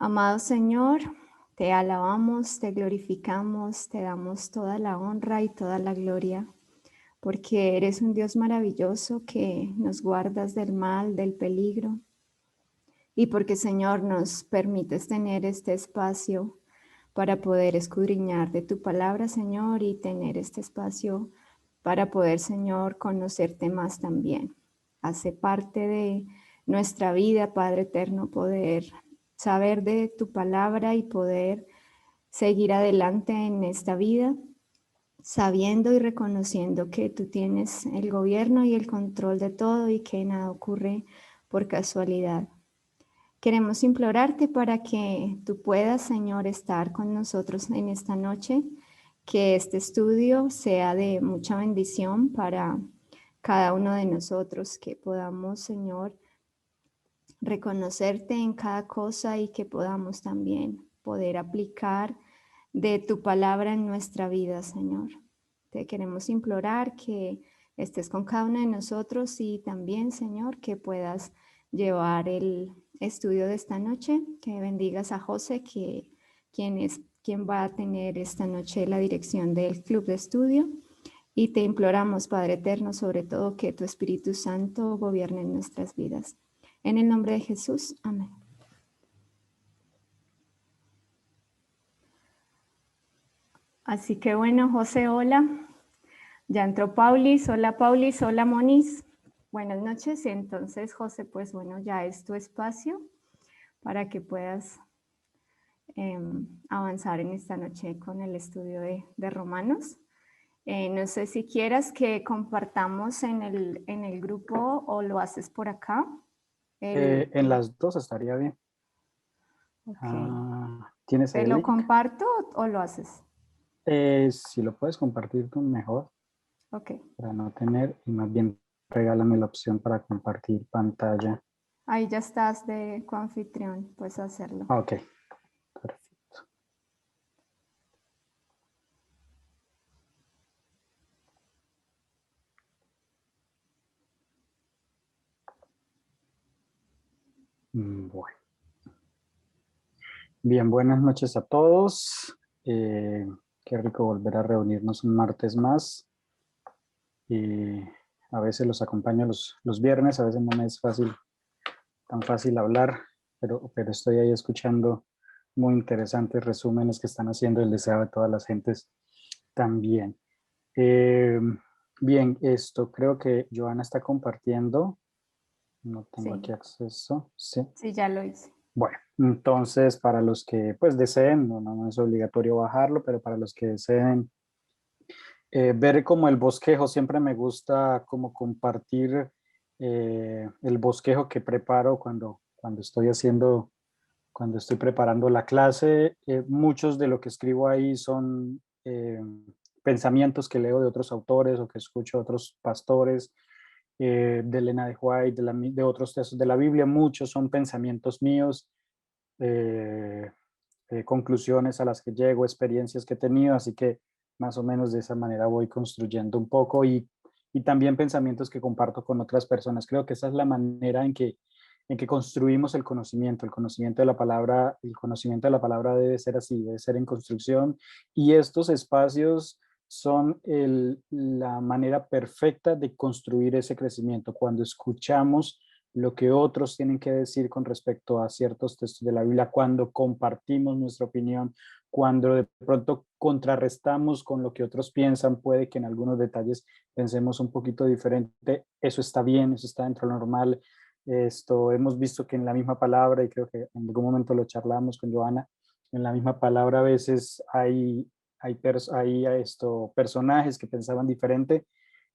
Amado Señor, te alabamos, te glorificamos, te damos toda la honra y toda la gloria, porque eres un Dios maravilloso que nos guardas del mal, del peligro, y porque, Señor, nos permites tener este espacio para poder escudriñar de tu palabra, Señor, y tener este espacio para poder, Señor, conocerte más también. Hace parte de nuestra vida, Padre eterno, poder saber de tu palabra y poder seguir adelante en esta vida, sabiendo y reconociendo que tú tienes el gobierno y el control de todo y que nada ocurre por casualidad. Queremos implorarte para que tú puedas, Señor, estar con nosotros en esta noche, que este estudio sea de mucha bendición para cada uno de nosotros, que podamos, Señor, reconocerte en cada cosa y que podamos también poder aplicar de tu palabra en nuestra vida, Señor. Te queremos implorar que estés con cada uno de nosotros y también, Señor, que puedas llevar el estudio de esta noche, que bendigas a José, quien va a tener esta noche la dirección del club de estudio. Y te imploramos, Padre eterno, sobre todo que tu Espíritu Santo gobierne en nuestras vidas. En el nombre de Jesús, amén. Así que bueno, José, hola. Ya entró Paulis. Hola, Paulis. Hola, Moniz. Buenas noches. Entonces, José, pues bueno, ya es tu espacio para que puedas avanzar en esta noche con el estudio de Romanos. No sé si quieras que compartamos en el grupo o lo haces por acá. En las dos estaría bien. Ok. ¿Tienes ¿Te el lo link? comparto o lo haces? Si lo puedes compartir tú, mejor, Ok. para no tener, y más bien regálame la opción para compartir pantalla. Ahí ya estás de coanfitrión, puedes hacerlo. Ok, perfecto. Bueno. Bien, buenas noches a todos. Qué rico volver a reunirnos un martes más. A veces los acompaño los viernes, a veces no me es tan fácil hablar, pero estoy ahí escuchando muy interesantes resúmenes que están haciendo el deseo de todas las gentes también. Bien, esto creo que Joana está compartiendo. No tengo Sí, aquí acceso. Sí. sí, ya lo hice. Bueno, entonces para los que pues deseen, no es obligatorio bajarlo, pero para los que deseen ver como el bosquejo, siempre me gusta como compartir el bosquejo que preparo cuando cuando estoy preparando la clase. Muchos de lo que escribo ahí son pensamientos que leo de otros autores o que escucho de otros pastores, de Elena de White, de otros textos de la Biblia. Muchos son pensamientos míos, eh, conclusiones a las que llego, experiencias que he tenido, así que más o menos de esa manera voy construyendo un poco y también pensamientos que comparto con otras personas. Creo que esa es la manera en que construimos el conocimiento de la palabra, el conocimiento de la palabra debe ser así, debe ser en construcción, y estos espacios son la manera perfecta de construir ese crecimiento. Cuando escuchamos lo que otros tienen que decir con respecto a ciertos textos de la Biblia, cuando compartimos nuestra opinión, cuando de pronto contrarrestamos con lo que otros piensan, puede que en algunos detalles pensemos un poquito diferente, eso está bien, eso está dentro de lo normal. Esto hemos visto que en la misma palabra, y creo que en algún momento lo charlamos con Joana, en la misma palabra a veces hay personajes que pensaban diferente,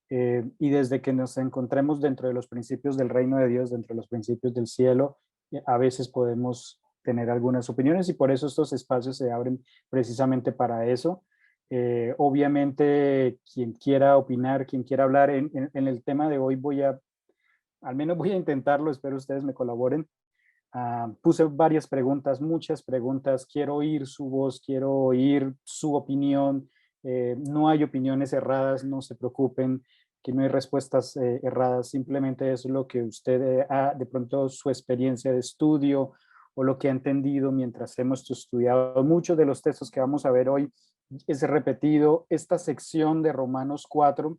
y desde que nos encontremos dentro de los principios del reino de Dios, dentro de los principios del cielo, a veces podemos tener algunas opiniones y por eso estos espacios se abren precisamente para eso. Obviamente, quien quiera opinar, quien quiera hablar en el tema de hoy, al menos voy a intentarlo, espero ustedes me colaboren. Puse varias preguntas, muchas preguntas, quiero oír su voz, quiero oír su opinión. No hay opiniones erradas, no se preocupen, que no hay respuestas erradas, simplemente es lo que usted, de pronto su experiencia de estudio o lo que ha entendido mientras hemos estudiado muchos de los textos que vamos a ver hoy. Es repetido esta sección de Romanos 4,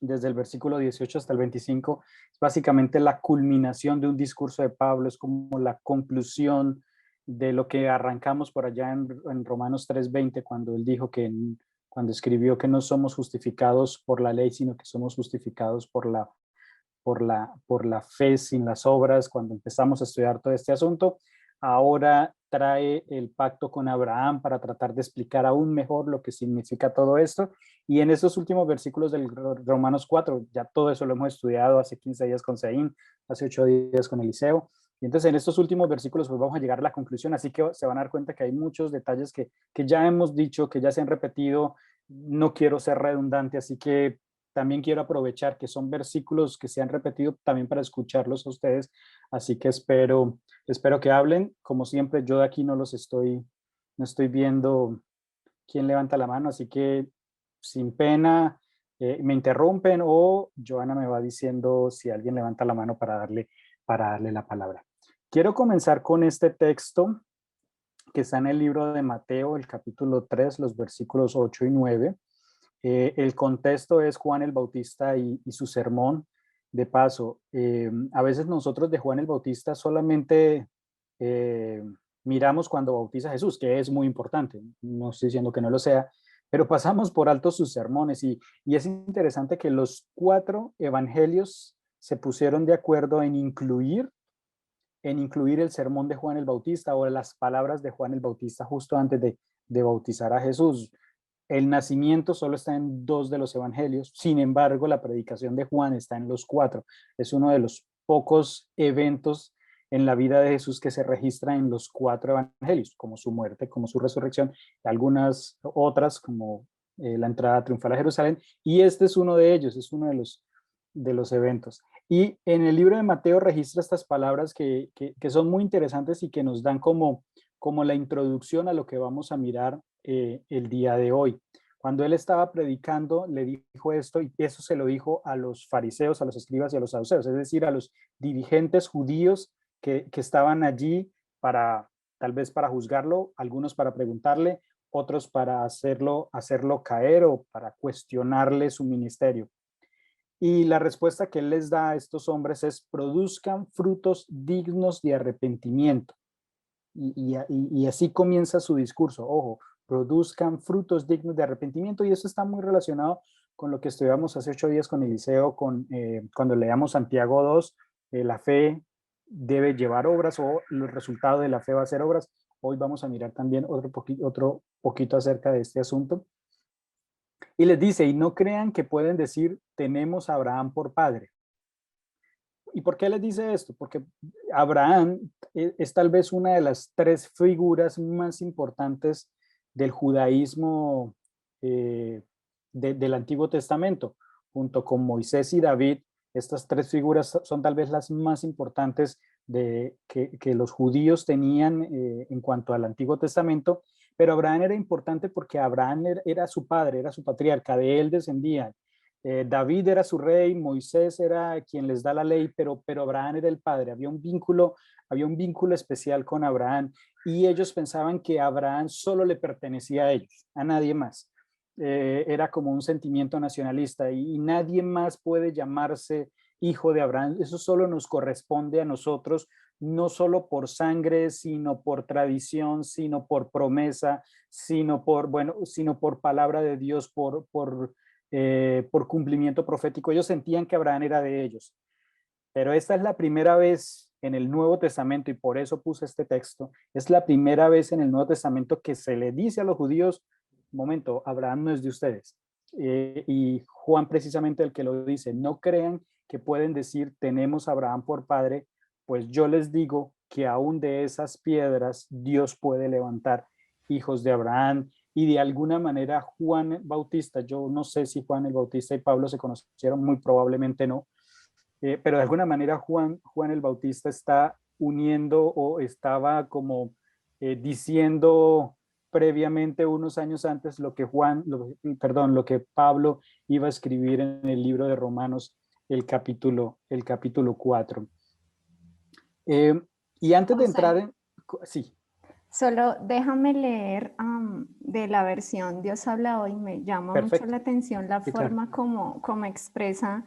desde el versículo 18 hasta el 25, es básicamente la culminación de un discurso de Pablo, es como la conclusión de lo que arrancamos por allá en Romanos 3:20, cuando él dijo que, cuando escribió que no somos justificados por la ley, sino que somos justificados por la fe sin las obras. Cuando empezamos a estudiar todo este asunto, ahora trae el pacto con Abraham para tratar de explicar aún mejor lo que significa todo esto. Y en esos últimos versículos del Romanos 4, ya todo eso lo hemos estudiado hace 15 días con Seín, hace 8 días con Eliseo. Y entonces en estos últimos versículos pues vamos a llegar a la conclusión, así que se van a dar cuenta que hay muchos detalles que ya hemos dicho, que ya se han repetido. No quiero ser redundante, así que también quiero aprovechar que son versículos que se han repetido también para escucharlos a ustedes, así que espero que hablen. Como siempre, yo de aquí no estoy viendo quién levanta la mano, así que sin pena me interrumpen o Joana me va diciendo si alguien levanta la mano para darle la palabra. Quiero comenzar con este texto que está en el libro de Mateo, el capítulo 3, los versículos 8 y 9. El contexto es Juan el Bautista y su sermón. De paso, a veces nosotros de Juan el Bautista solamente miramos cuando bautiza a Jesús, que es muy importante, no estoy diciendo que no lo sea, pero pasamos por alto sus sermones y es interesante que los 4 evangelios se pusieron de acuerdo en incluir el sermón de Juan el Bautista o las palabras de Juan el Bautista justo antes de bautizar a Jesús. El nacimiento solo está en 2 de los evangelios, sin embargo, la predicación de Juan está en los 4. Es uno de los pocos eventos en la vida de Jesús que se registra en los 4 evangelios, como su muerte, como su resurrección, algunas otras como la entrada triunfal a Jerusalén, y este es uno de ellos, es uno de los eventos. Y en el libro de Mateo registra estas palabras que son muy interesantes y que nos dan como la introducción a lo que vamos a mirar el día de hoy. Cuando él estaba predicando, le dijo esto, y eso se lo dijo a los fariseos, a los escribas y a los saduceos, es decir, a los dirigentes judíos que estaban allí tal vez para juzgarlo, algunos para preguntarle, otros para hacerlo caer o para cuestionarle su ministerio. Y la respuesta que él les da a estos hombres es: produzcan frutos dignos de arrepentimiento. Y así comienza su discurso. Ojo, produzcan frutos dignos de arrepentimiento, y eso está muy relacionado con lo que estudiamos hace 8 días con Eliseo, cuando leamos Santiago 2, la fe debe llevar obras o el resultado de la fe va a ser obras. Hoy vamos a mirar también otro poquito acerca de este asunto. Y les dice: y no crean que pueden decir tenemos a Abraham por padre. ¿Y por qué les dice esto? Porque Abraham es tal vez una de las 3 figuras más importantes del judaísmo del Antiguo Testamento. Junto con Moisés y David, estas 3 figuras son tal vez las más importantes que los judíos tenían en cuanto al Antiguo Testamento. Pero Abraham era importante porque Abraham era su padre, era su patriarca, de él descendían. David era su rey, Moisés era quien les da la ley, pero Abraham era el padre. Había un vínculo especial con Abraham, y ellos pensaban que Abraham solo le pertenecía a ellos, a nadie más. Era como un sentimiento nacionalista, y nadie más puede llamarse hijo de Abraham. Eso solo nos corresponde a nosotros, no solo por sangre, sino por tradición, sino por promesa, sino por palabra de Dios, por cumplimiento profético. Ellos sentían que Abraham era de ellos. Pero esta es la primera vez en el Nuevo Testamento, y por eso puse este texto, es la primera vez en el Nuevo Testamento que se le dice a los judíos: momento, Abraham no es de ustedes. Y Juan precisamente el que lo dice: no crean que pueden decir tenemos a Abraham por padre, pues yo les digo que aún de esas piedras Dios puede levantar hijos de Abraham. Y de alguna manera Juan Bautista, yo no sé si Juan el Bautista y Pablo se conocieron, muy probablemente no, pero de alguna manera Juan el Bautista está uniendo o estaba como diciendo previamente, unos años antes, lo que Pablo iba a escribir en el libro de Romanos, el capítulo 4. Y antes de José, entrar en... Sí, Solo déjame leer de la versión Dios habla hoy. Me llama mucho perfecto. la atención la Sí, claro. forma como expresa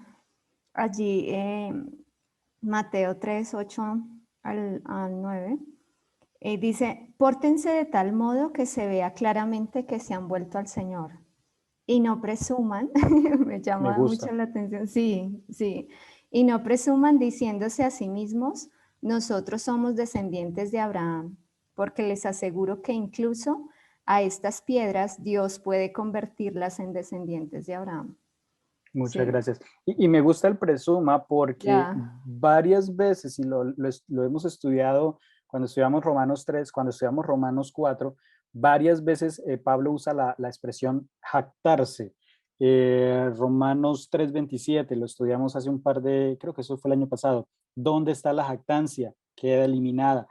allí Mateo 3 8 al 9. Dice, pórtense de tal modo que se vea claramente que se han vuelto al Señor y no presuman, me Me llama mucho gusta. la atención, sí, sí, y no presuman diciéndose a sí mismos, nosotros somos descendientes de Abraham, porque les aseguro que incluso a estas piedras Dios puede convertirlas en descendientes de Abraham. Muchas Sí, gracias. Y me gusta el presuma porque ya, varias veces, y lo hemos estudiado cuando estudiamos Romanos 3, cuando estudiamos Romanos 4, varias veces Pablo usa la expresión jactarse. Romanos 3:27, lo estudiamos hace un par de, creo que eso fue el año pasado. ¿Dónde está la jactancia? Queda eliminada.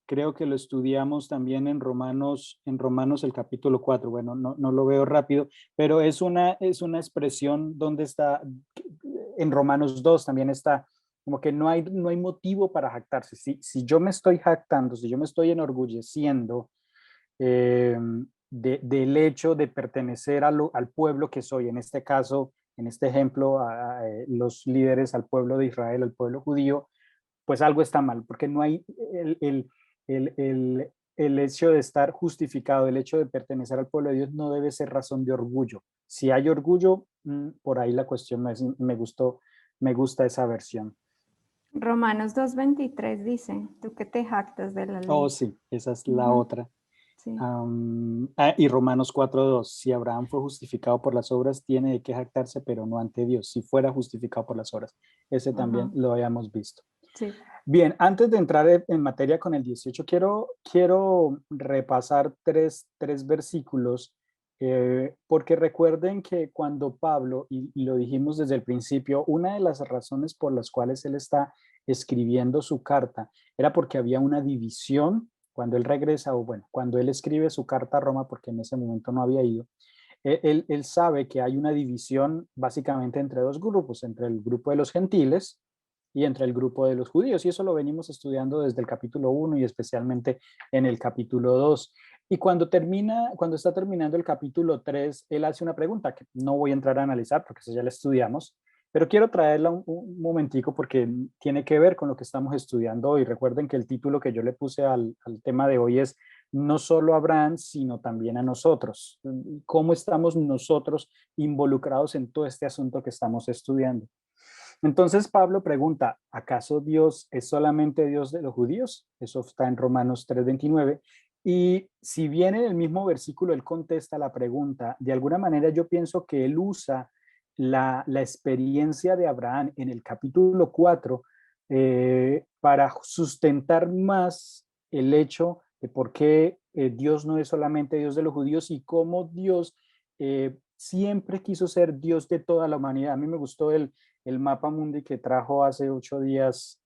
Creo que lo estudiamos también en Romanos el capítulo 4. Bueno, no lo veo rápido, pero es una expresión donde está, en Romanos 2 también está, como que no hay motivo para jactarse. Si yo me estoy jactando, si yo me estoy enorgulleciendo eh, del hecho de pertenecer al pueblo que soy, en este caso, en este ejemplo, a los líderes, al pueblo de Israel, al pueblo judío, pues algo está mal, porque no hay el, el, el hecho de estar justificado, el hecho de pertenecer al pueblo de Dios no debe ser razón de orgullo. Si hay orgullo, por ahí la cuestión me gusta esa versión. Romanos 2:23 dice, tú que te jactas de la Oh, ley. sí, esa es la Ujú, otra. sí, Y Romanos 4:2, si Abraham fue justificado por las obras, tiene de qué jactarse, pero no ante Dios, si fuera justificado por las obras. Ese también ajá, lo habíamos visto. sí. Bien, antes de entrar en materia con el 18, quiero repasar tres versículos, porque recuerden que cuando Pablo, y lo dijimos desde el principio, una de las razones por las cuales él está escribiendo su carta era porque había una división cuando él regresa, o bueno, cuando él escribe su carta a Roma, porque en ese momento no había ido. Él sabe que hay una división básicamente entre dos grupos, entre el grupo de los gentiles y entre el grupo de los judíos. Y eso lo venimos estudiando desde el capítulo 1 y especialmente en el capítulo 2. Y cuando está terminando el capítulo 3, él hace una pregunta que no voy a entrar a analizar porque eso ya la estudiamos, pero quiero traerla un momentico porque tiene que ver con lo que estamos estudiando hoy. Recuerden que el título que yo le puse al tema de hoy es no solo a Abraham, sino también a nosotros. ¿Cómo estamos nosotros involucrados en todo este asunto que estamos estudiando? Entonces Pablo pregunta, ¿acaso Dios es solamente Dios de los judíos? Eso está en Romanos 3:29. Y si bien en el mismo versículo él contesta la pregunta, de alguna manera yo pienso que él usa la experiencia de Abraham en el capítulo 4 para sustentar más el hecho de por qué Dios no es solamente Dios de los judíos y cómo Dios siempre quiso ser Dios de toda la humanidad. A mí me gustó el mapa mundi que trajo hace 8 días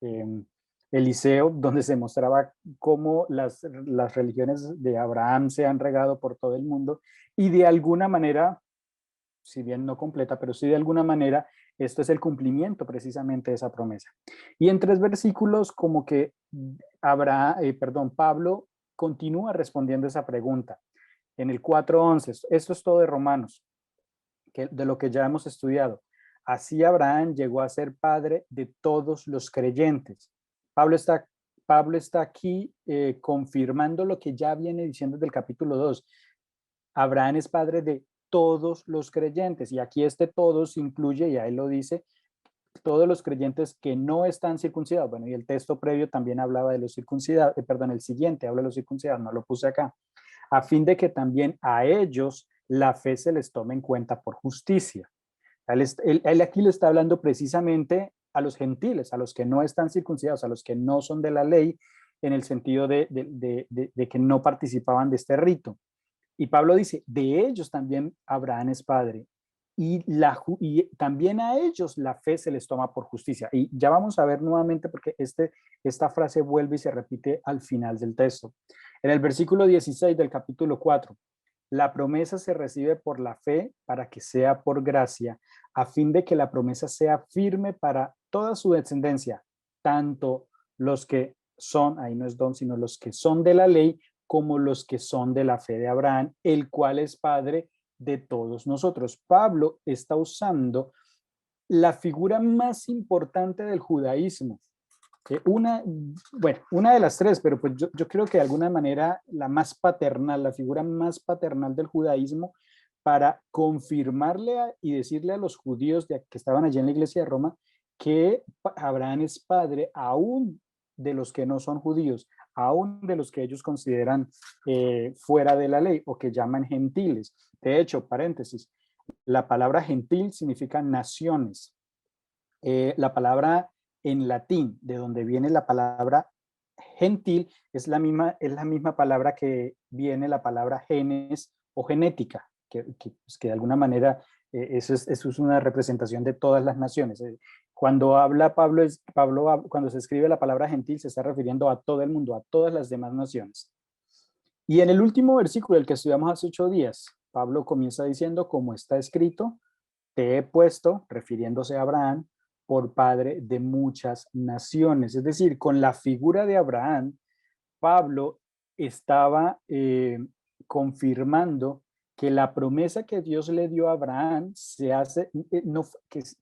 Eliseo, donde se mostraba cómo las religiones de Abraham se han regado por todo el mundo y de alguna manera, si bien no completa, pero sí de alguna manera, esto es el cumplimiento precisamente de esa promesa. Y en 3 versículos como que Pablo continúa respondiendo esa pregunta. En el 4:11, esto es todo de Romanos, de lo que ya hemos estudiado. Así Abraham llegó a ser padre de todos los creyentes. Pablo está, Pablo está aquí confirmando lo que ya viene diciendo desde el capítulo 2. Abraham es padre de todos los creyentes. Y aquí este todos incluye, y ahí lo dice, todos los creyentes que no están circuncidados. Bueno, y el texto previo también hablaba de los circuncidados, perdón, el siguiente habla de los circuncidados, no lo puse acá, a fin de que también a ellos la fe se les tome en cuenta por justicia. Él aquí le está hablando precisamente a los gentiles, a los que no están circuncidados, a los que no son de la ley, en el sentido de que no participaban de este rito. Y Pablo dice, de ellos también Abraham es padre. Y también a ellos la fe se les toma por justicia. Y ya vamos a ver nuevamente porque esta frase vuelve y se repite al final del texto. En el versículo 16 del capítulo 4, la promesa se recibe por la fe para que sea por gracia, a fin de que la promesa sea firme para toda su descendencia, tanto los que son, ahí no es don, sino los que son de la ley, como los que son de la fe de Abraham, el cual es padre de todos nosotros. Pablo está usando la figura más importante del judaísmo. Una de las tres, pero pues yo creo que de alguna manera la más paternal, la figura más paternal del judaísmo, para confirmarle y decirle a los judíos que estaban allí en la iglesia de Roma que Abraham es padre aún de los que no son judíos, aún de los que ellos consideran fuera de la ley o que llaman gentiles. De hecho, paréntesis, la palabra gentil significa naciones. La palabra en latín, de donde viene la palabra gentil, es la misma palabra que viene la palabra genes o genética, pues, que de alguna manera eso es una representación de todas las naciones. Cuando habla Pablo, cuando se escribe la palabra gentil, se está refiriendo a todo el mundo, a todas las demás naciones. Y en el último versículo, el que estudiamos hace 8 días, Pablo comienza diciendo, como está escrito, te he puesto, refiriéndose a Abraham, por padre de muchas naciones. Es decir, con la figura de Abraham, Pablo estaba confirmando que la promesa que Dios le dio a Abraham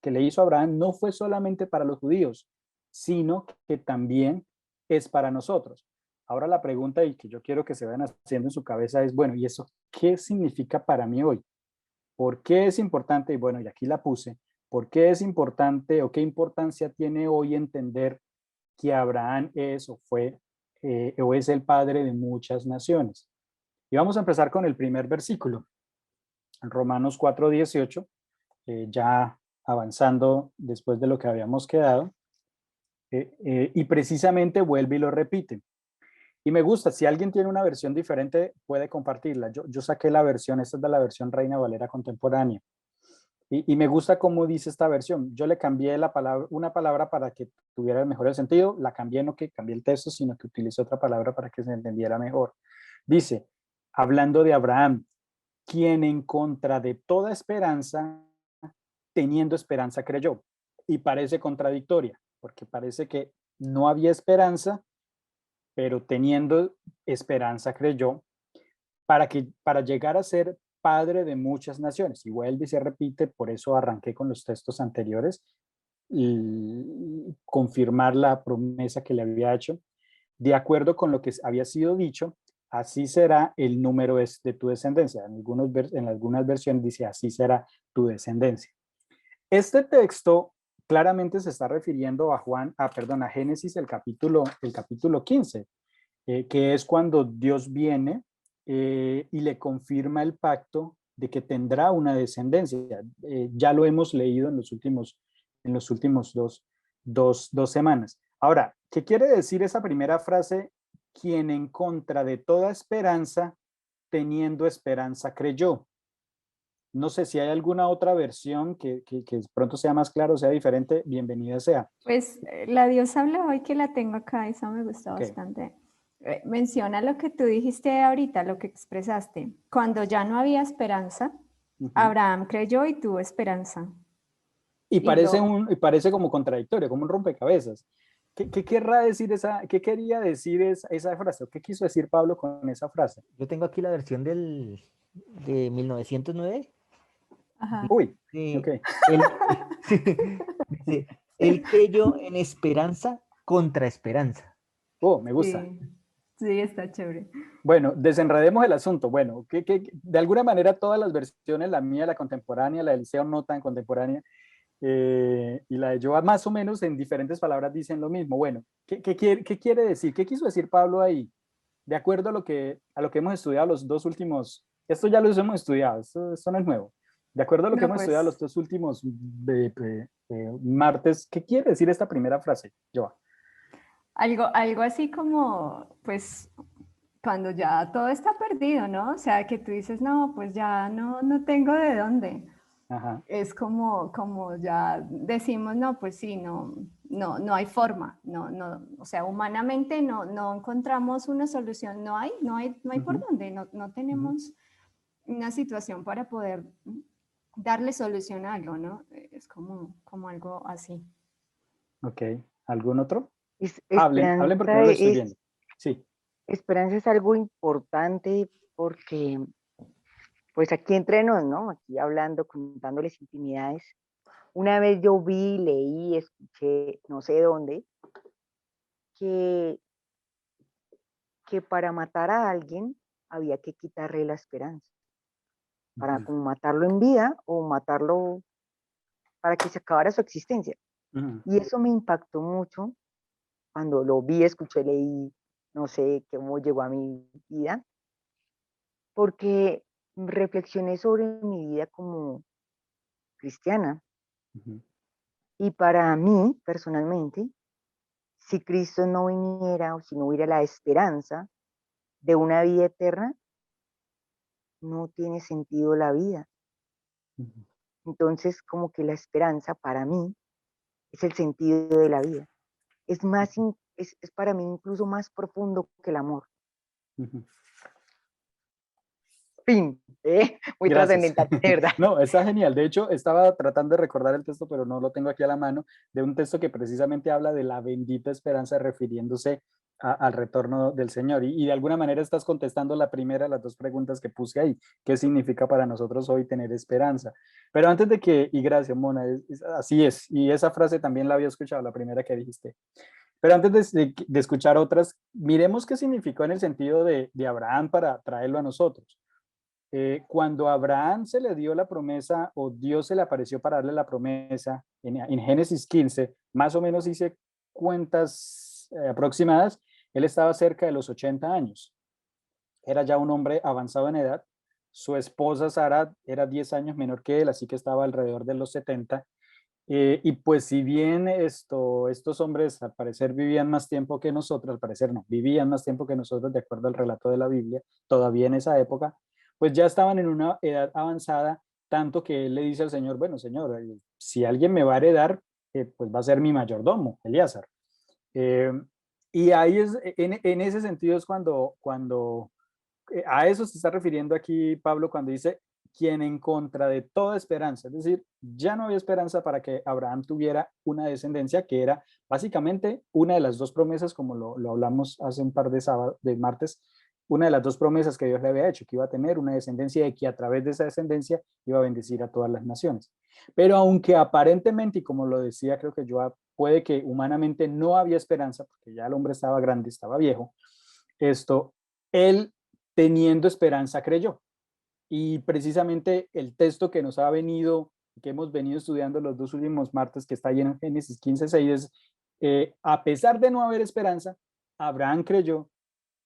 que le hizo a Abraham no fue solamente para los judíos, sino que también es para nosotros. Ahora la pregunta y que yo quiero que se vayan haciendo en su cabeza es, bueno, ¿y eso qué significa para mí hoy? ¿Por qué es importante? Y bueno, y aquí la puse. ¿Por qué es importante o qué importancia tiene hoy entender que Abraham es o fue o es el padre de muchas naciones? Y vamos a empezar con el primer versículo, en Romanos 4:18, ya avanzando después de lo que habíamos quedado, y precisamente vuelve y lo repite. Y me gusta, si alguien tiene una versión diferente, puede compartirla. Yo saqué la versión, esta es de la versión Reina Valera contemporánea. Y me gusta cómo dice esta versión. Yo le cambié una palabra para que tuviera mejor el sentido. La cambié, no que cambié el texto, sino que utilicé otra palabra para que se entendiera mejor. Dice, hablando de Abraham, quien en contra de toda esperanza, teniendo esperanza, creyó. Y parece contradictoria, porque parece que no había esperanza, pero teniendo esperanza, creyó, para llegar a ser padre de muchas naciones. Y vuelve y se repite, por eso arranqué con los textos anteriores, y confirmar la promesa que le había hecho. De acuerdo con lo que había sido dicho, así será el número de tu descendencia. En algunas versiones dice, así será tu descendencia. Este texto claramente se está refiriendo a Génesis, el capítulo 15, que es cuando Dios viene y le confirma el pacto de que tendrá una descendencia. Ya lo hemos leído en los últimos dos semanas. Ahora, ¿qué quiere decir esa primera frase? Quien en contra de toda esperanza, teniendo esperanza, creyó. No sé si hay alguna otra versión que pronto sea más claro, sea diferente, bienvenida sea. Pues la Dios habla hoy que la tengo acá, esa me gusta Okay. bastante. Menciona lo que tú dijiste ahorita, lo que expresaste. Cuando ya no había esperanza, Uh-huh. Abraham creyó y tuvo esperanza. Y Y parece como contradictorio, como un rompecabezas. ¿Qué querrá decir qué quería decir esa frase? ¿O qué quiso decir Pablo con esa frase? Yo tengo aquí la versión de 1909. ajá. Uy, ok. Dice, él, dice, él creyó en esperanza contra esperanza. Oh, me gusta. Sí, sí, está chévere. Bueno, desenredemos el asunto. Bueno, de alguna manera todas las versiones, la mía, la contemporánea, la de Eliseo no tan contemporánea, y la de Joa más o menos en diferentes palabras dicen lo mismo. Bueno, ¿qué quiere decir? ¿Qué quiso decir Pablo ahí? De acuerdo a lo que hemos estudiado los dos últimos, esto ya lo hemos estudiado, esto no es nuevo. De acuerdo a lo que No, hemos estudiado los pues dos últimos martes, ¿qué quiere decir esta primera frase, Joa? algo así como, pues, cuando ya todo está perdido, ¿no? O sea, que tú dices, no, pues ya no tengo de dónde. Ajá. Es como ya decimos, no, pues sí, no hay forma, o sea, humanamente no encontramos una solución, no hay por Uh-huh. dónde, no Uh-huh. tenemos una situación para poder darle solución a algo, ¿no? Es como algo así. Ok. ¿Algún otro? Hablen porque no lo estoy viendo. Sí. Esperanza es algo importante porque, pues aquí entre nos, ¿no? Aquí hablando, contándoles intimidades. Una vez yo vi, leí, escuché, no sé dónde, que, que para matar a alguien había que quitarle la esperanza. Para como matarlo en vida o matarlo para que se acabara su existencia. Y eso me impactó mucho cuando lo vi, escuché, leí, no sé cómo llegó a mi vida, porque reflexioné sobre mi vida como cristiana. Y para mí, personalmente, si Cristo no viniera o si no hubiera la esperanza de una vida eterna, no tiene sentido la vida. Entonces, como que la esperanza para mí es el sentido de la vida. Es más, es para mí incluso más profundo que el amor. Fin, muy trascendental, de verdad. No, está genial. De hecho, estaba tratando de recordar el texto, pero no lo tengo aquí a la mano, de un texto que precisamente habla de la bendita esperanza refiriéndose al retorno del Señor. Y de alguna manera estás contestando la primera de las dos preguntas que puse ahí. ¿Qué significa para nosotros hoy tener esperanza? Pero antes de que, y gracias, Mona, así es. Y esa frase también la había escuchado, la primera que dijiste. Pero antes de escuchar otras, miremos qué significó en el sentido de Abraham para traerlo a nosotros. Cuando a Abraham se le dio la promesa o Dios se le apareció para darle la promesa en Génesis 15, más o menos hice cuentas aproximadas, él estaba cerca de los 80 años. Era ya un hombre avanzado en edad. Su esposa Sara era 10 años menor que él, así que estaba alrededor de los 70. Y pues si bien estos hombres al parecer vivían más tiempo que nosotros, al parecer no, vivían más tiempo que nosotros de acuerdo al relato de la Biblia, todavía en esa época, pues ya estaban en una edad avanzada, tanto que él le dice al Señor, bueno, Señor, si alguien me va a heredar, pues va a ser mi mayordomo, Elíasar. Y ahí es, en ese sentido es cuando a eso se está refiriendo aquí Pablo cuando dice, quien en contra de toda esperanza, es decir, ya no había esperanza para que Abraham tuviera una descendencia, que era básicamente una de las dos promesas, como lo hablamos hace un par de martes, una de las dos promesas que Dios le había hecho, que iba a tener una descendencia y que a través de esa descendencia iba a bendecir a todas las naciones. Pero aunque aparentemente, y como lo decía creo que Joab, puede que humanamente no había esperanza, porque ya el hombre estaba grande, estaba viejo, él teniendo esperanza creyó. Y precisamente el texto que nos ha venido, que hemos venido estudiando los dos últimos martes, que está ahí en Génesis 15:6, es, a pesar de no haber esperanza, Abraham creyó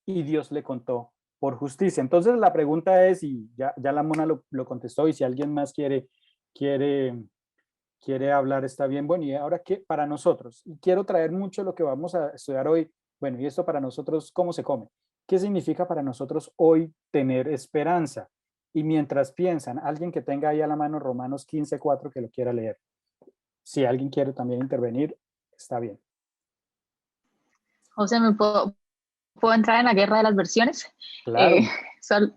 y Dios le contó por justicia. Entonces la pregunta es, y ya la Mona lo contestó, y si alguien más quiere hablar, está bien. Bueno, y ahora, ¿qué para nosotros? Y quiero traer mucho lo que vamos a estudiar hoy. Bueno, y esto para nosotros, ¿cómo se come? ¿Qué significa para nosotros hoy tener esperanza? Y mientras piensan, alguien que tenga ahí a la mano Romanos 15:4 que lo quiera leer. Si alguien quiere también intervenir, está bien. José, ¿puedo entrar en la guerra de las versiones? Claro. Solo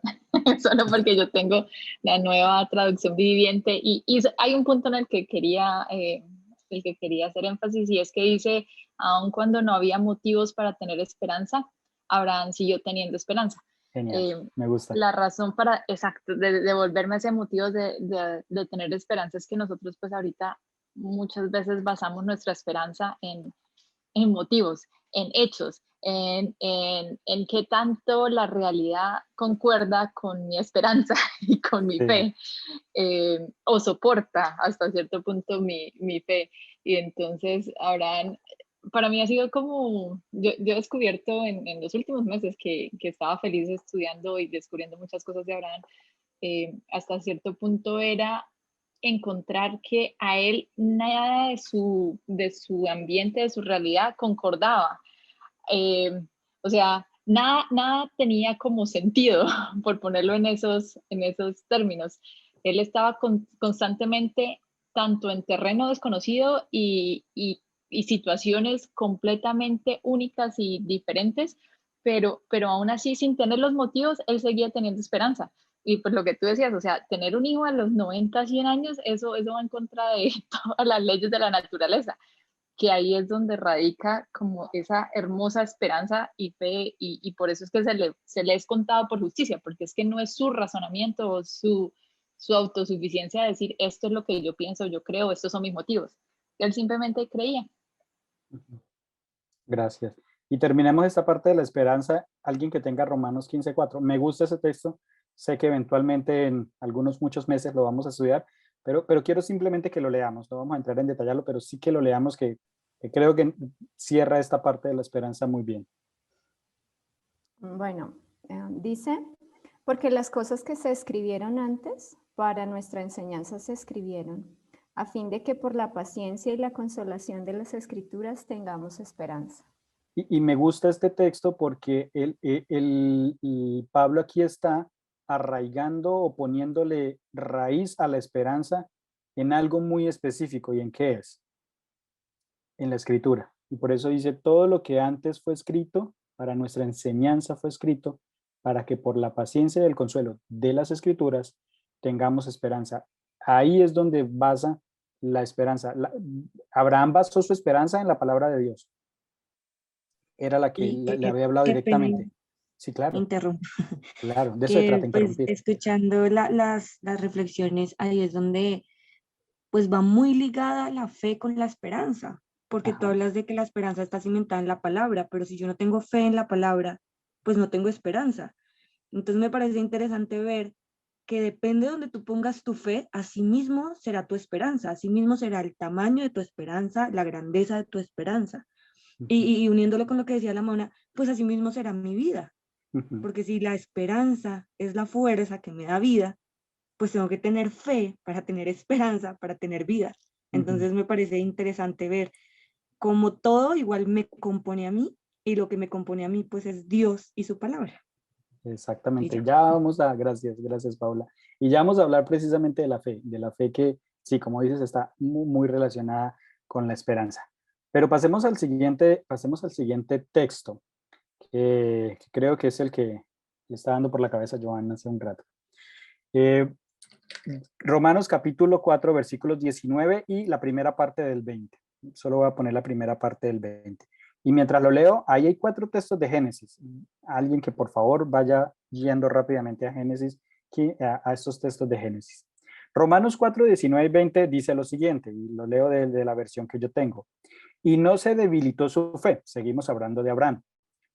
porque yo tengo la nueva traducción viviente y hay un punto en el que quería hacer énfasis, y es que dice, aun cuando no había motivos para tener esperanza, Abraham siguió teniendo esperanza. Genial, me gusta. La razón para, exacto, de volverme a ese motivo de tener esperanza es que nosotros pues ahorita muchas veces basamos nuestra esperanza en motivos, en hechos, en qué tanto la realidad concuerda con mi esperanza y con mi fe, o soporta hasta cierto punto mi fe. Y entonces Abraham, para mí ha sido como, yo he descubierto en los últimos meses que estaba feliz estudiando y descubriendo muchas cosas de Abraham, hasta cierto punto era encontrar que a él nada de su ambiente, de su realidad concordaba. O sea, nada tenía como sentido, por ponerlo en esos términos. Él estaba constantemente tanto en terreno desconocido y situaciones completamente únicas y diferentes, pero aún así, sin tener los motivos, él seguía teniendo esperanza. Y pues lo que tú decías, o sea, tener un hijo a los 90, 100 años, eso va en contra de todas las leyes de la naturaleza. que ahí es donde radica como esa hermosa esperanza y fe, y por eso es que se le es contado por justicia, porque es que no es su razonamiento o su autosuficiencia de decir esto es lo que yo pienso, yo creo, estos son mis motivos. Él simplemente creía. Gracias. Y terminemos esta parte de la esperanza. Alguien que tenga Romanos 15:4. Me gusta ese texto. Sé que eventualmente en muchos meses lo vamos a estudiar, pero quiero simplemente que lo leamos. No vamos a entrar en detallarlo, pero sí que lo leamos, que creo que cierra esta parte de la esperanza muy bien. Bueno, dice, porque las cosas que se escribieron antes, para nuestra enseñanza se escribieron, a fin de que por la paciencia y la consolación de las Escrituras tengamos esperanza. Y me gusta este texto porque Pablo aquí está arraigando o poniéndole raíz a la esperanza en algo muy específico. ¿Y en qué es? En la escritura. Y por eso dice, todo lo que antes fue escrito, para nuestra enseñanza fue escrito, para que por la paciencia y el consuelo de las escrituras tengamos esperanza. Ahí es donde basa la esperanza. Abraham basó su esperanza en la palabra de Dios. Era la que le había hablado directamente. Sí, claro. Interrumpo. Claro, de eso se trata, Pues interrumpir. escuchando las reflexiones, ahí es donde pues va muy ligada la fe con la esperanza, porque Ajá. tú hablas de que la esperanza está cimentada en la palabra, pero si yo no tengo fe en la palabra, pues no tengo esperanza. Entonces me parece interesante ver que depende de donde tú pongas tu fe, así mismo será tu esperanza, así mismo será el tamaño de tu esperanza, la grandeza de tu esperanza. Y uniéndolo con lo que decía la Mona, pues así mismo será mi vida, porque si la esperanza es la fuerza que me da vida, pues tengo que tener fe para tener esperanza, para tener vida. Entonces me parece interesante ver cómo todo igual me compone a mí, y lo que me compone a mí pues es Dios y su palabra. Exactamente. Y Ya vamos a, gracias Paula. Y ya vamos a hablar precisamente de la fe que, sí, como dices, está muy, muy relacionada con la esperanza. Pero pasemos al siguiente texto, que creo que es el que le está dando por la cabeza a Joana hace un rato. Romanos capítulo 4, versículos 19 y la primera parte del 20. Solo voy a poner la primera parte del 20. Y mientras lo leo, ahí hay 4 textos de Génesis. Alguien que por favor vaya yendo rápidamente a Génesis, a estos textos de Génesis. Romanos 4, 19 y 20 dice lo siguiente, y lo leo de la versión que yo tengo. Y no se debilitó su fe, seguimos hablando de Abraham,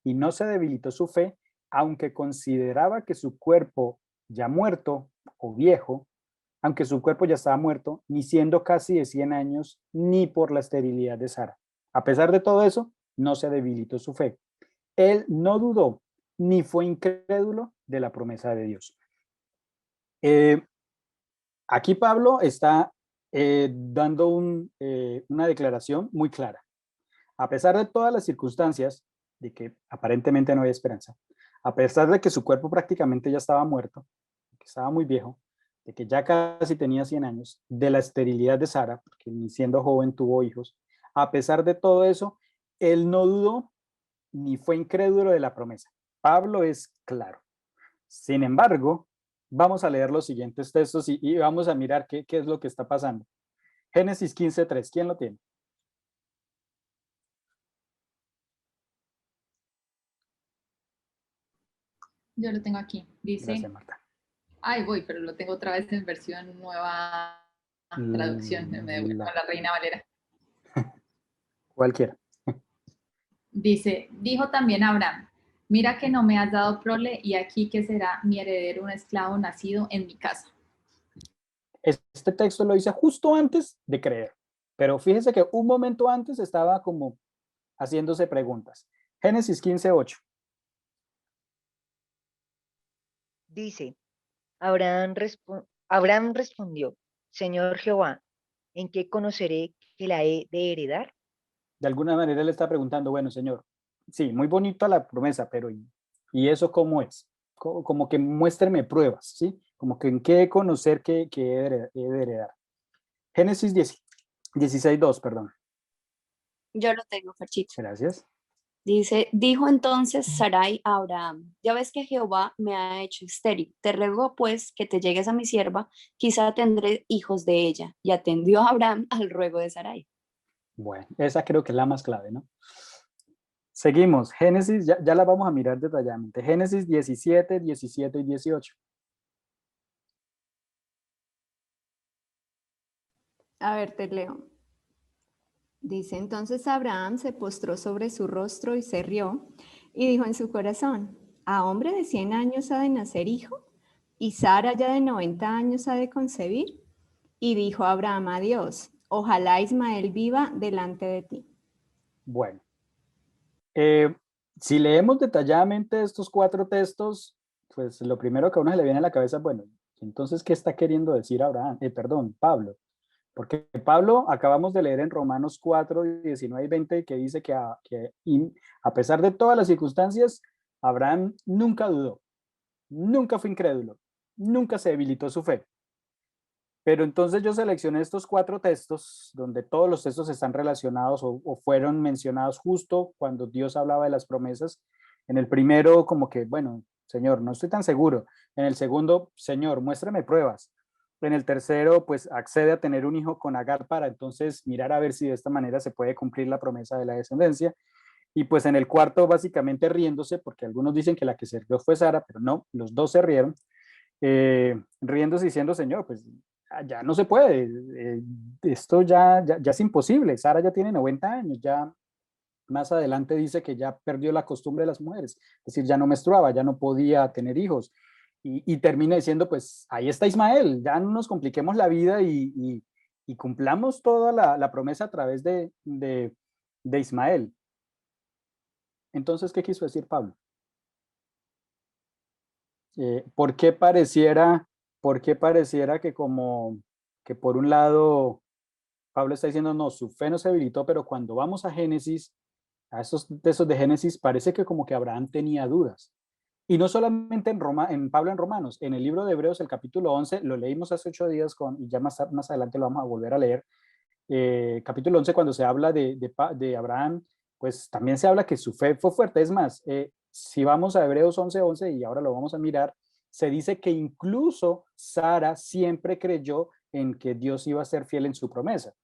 y no se debilitó su fe, aunque consideraba que su cuerpo ya muerto o viejo, aunque su cuerpo ya estaba muerto, ni siendo casi de 100 años, ni por la esterilidad de Sara. A pesar de todo eso, no se debilitó su fe. Él no dudó, ni fue incrédulo de la promesa de Dios. Aquí Pablo está dando una declaración muy clara. A pesar de todas las circunstancias, de que aparentemente no había esperanza, a pesar de que su cuerpo prácticamente ya estaba muerto, que estaba muy viejo, de que ya casi tenía 100 años, de la esterilidad de Sara, porque ni siendo joven tuvo hijos, a pesar de todo eso, él no dudó ni fue incrédulo de la promesa. Pablo es claro. Sin embargo, vamos a leer los siguientes textos y vamos a mirar qué es lo que está pasando. Génesis 15:3, ¿quién lo tiene? Yo lo tengo aquí. Dice, gracias, Marta. Ay, voy, pero lo tengo otra vez en versión nueva traducción, con la Reina Valera. Cualquiera. Dice, dijo también Abraham, mira que no me has dado prole y aquí que será mi heredero un esclavo nacido en mi casa. Este texto lo hice justo antes de creer, pero fíjense que un momento antes estaba como haciéndose preguntas. Génesis 15:8. Dice, Abraham respondió, Señor Jehová, ¿en qué conoceré que la he de heredar? De alguna manera le está preguntando, bueno, Señor, sí, muy bonita la promesa, pero ¿y eso cómo es? Como que muéstrame pruebas, ¿sí? Como que en qué conocer que he de heredar. Génesis 16:2, perdón. Yo lo tengo, Ferchito. Gracias. Dice, dijo entonces Sarai a Abraham, ya ves que Jehová me ha hecho estéril, te ruego pues que te llegues a mi sierva, quizá tendré hijos de ella. Y atendió a Abraham al ruego de Sarai. Bueno, esa creo que es la más clave, ¿no? Seguimos, Génesis, ya la vamos a mirar detalladamente. Génesis 17, 17 y 18. A ver, te leo. Dice, entonces Abraham se postró sobre su rostro y se rió y dijo en su corazón, ¿a hombre de 100 años ha de nacer hijo? ¿Y Sara ya de 90 años ha de concebir? Y dijo Abraham a Dios, ojalá Ismael viva delante de ti. Bueno, si leemos detalladamente estos 4 textos, pues lo primero que a uno se le viene a la cabeza, bueno, entonces, ¿qué está queriendo decir Abraham? Pablo. Porque Pablo, acabamos de leer en Romanos 4, 19 y 20, que dice que a pesar de todas las circunstancias, Abraham nunca dudó, nunca fue incrédulo, nunca se debilitó su fe. Pero entonces yo seleccioné estos 4 textos, donde todos los textos están relacionados o fueron mencionados justo cuando Dios hablaba de las promesas. En el primero, como que, bueno, Señor, no estoy tan seguro. En el segundo, Señor, muéstrame pruebas. En el tercero, pues accede a tener un hijo con Agar para entonces mirar a ver si de esta manera se puede cumplir la promesa de la descendencia. Y pues en el cuarto, básicamente riéndose, porque algunos dicen que la que se rió fue Sara, pero no, los dos se rieron, riéndose diciendo, Señor, pues ya no se puede, esto ya es imposible, Sara ya tiene 90 años, ya más adelante dice que ya perdió la costumbre de las mujeres, es decir, ya no menstruaba, ya no podía tener hijos, y termina diciendo, pues ahí está Ismael, ya no nos compliquemos la vida y cumplamos toda la promesa a través de Ismael. Entonces, ¿qué quiso decir Pablo? ¿Por qué pareciera que como que por un lado Pablo está diciendo, no, su fe no se debilitó, pero cuando vamos a Génesis, a esos textos de Génesis, parece que como que Abraham tenía dudas. Y no solamente en Pablo en Romanos, en el libro de Hebreos, el capítulo 11, lo leímos hace 8 días y ya más adelante lo vamos a volver a leer. Capítulo 11, cuando se habla de Abraham, pues también se habla que su fe fue fuerte. Es más, si vamos a Hebreos 11:11, y ahora lo vamos a mirar, se dice que incluso Sara siempre creyó en que Dios iba a ser fiel en su promesa.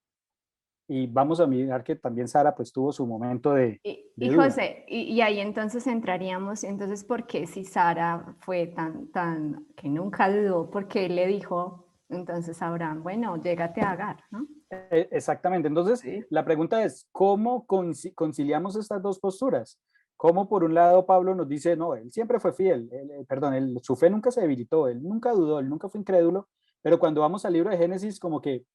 Y vamos a mirar que también Sara pues tuvo su momento de duda. José, y ahí entonces entraríamos, entonces, ¿por qué si Sara fue tan que nunca dudó? Porque él le dijo entonces a Abraham, bueno, llégate a Agar, ¿no? Exactamente. Entonces, Sí. la pregunta es, ¿cómo conciliamos estas dos posturas? ¿Cómo por un lado Pablo nos dice, no, él siempre fue fiel, su fe nunca se debilitó, él nunca dudó, él nunca fue incrédulo, pero cuando vamos al libro de Génesis como que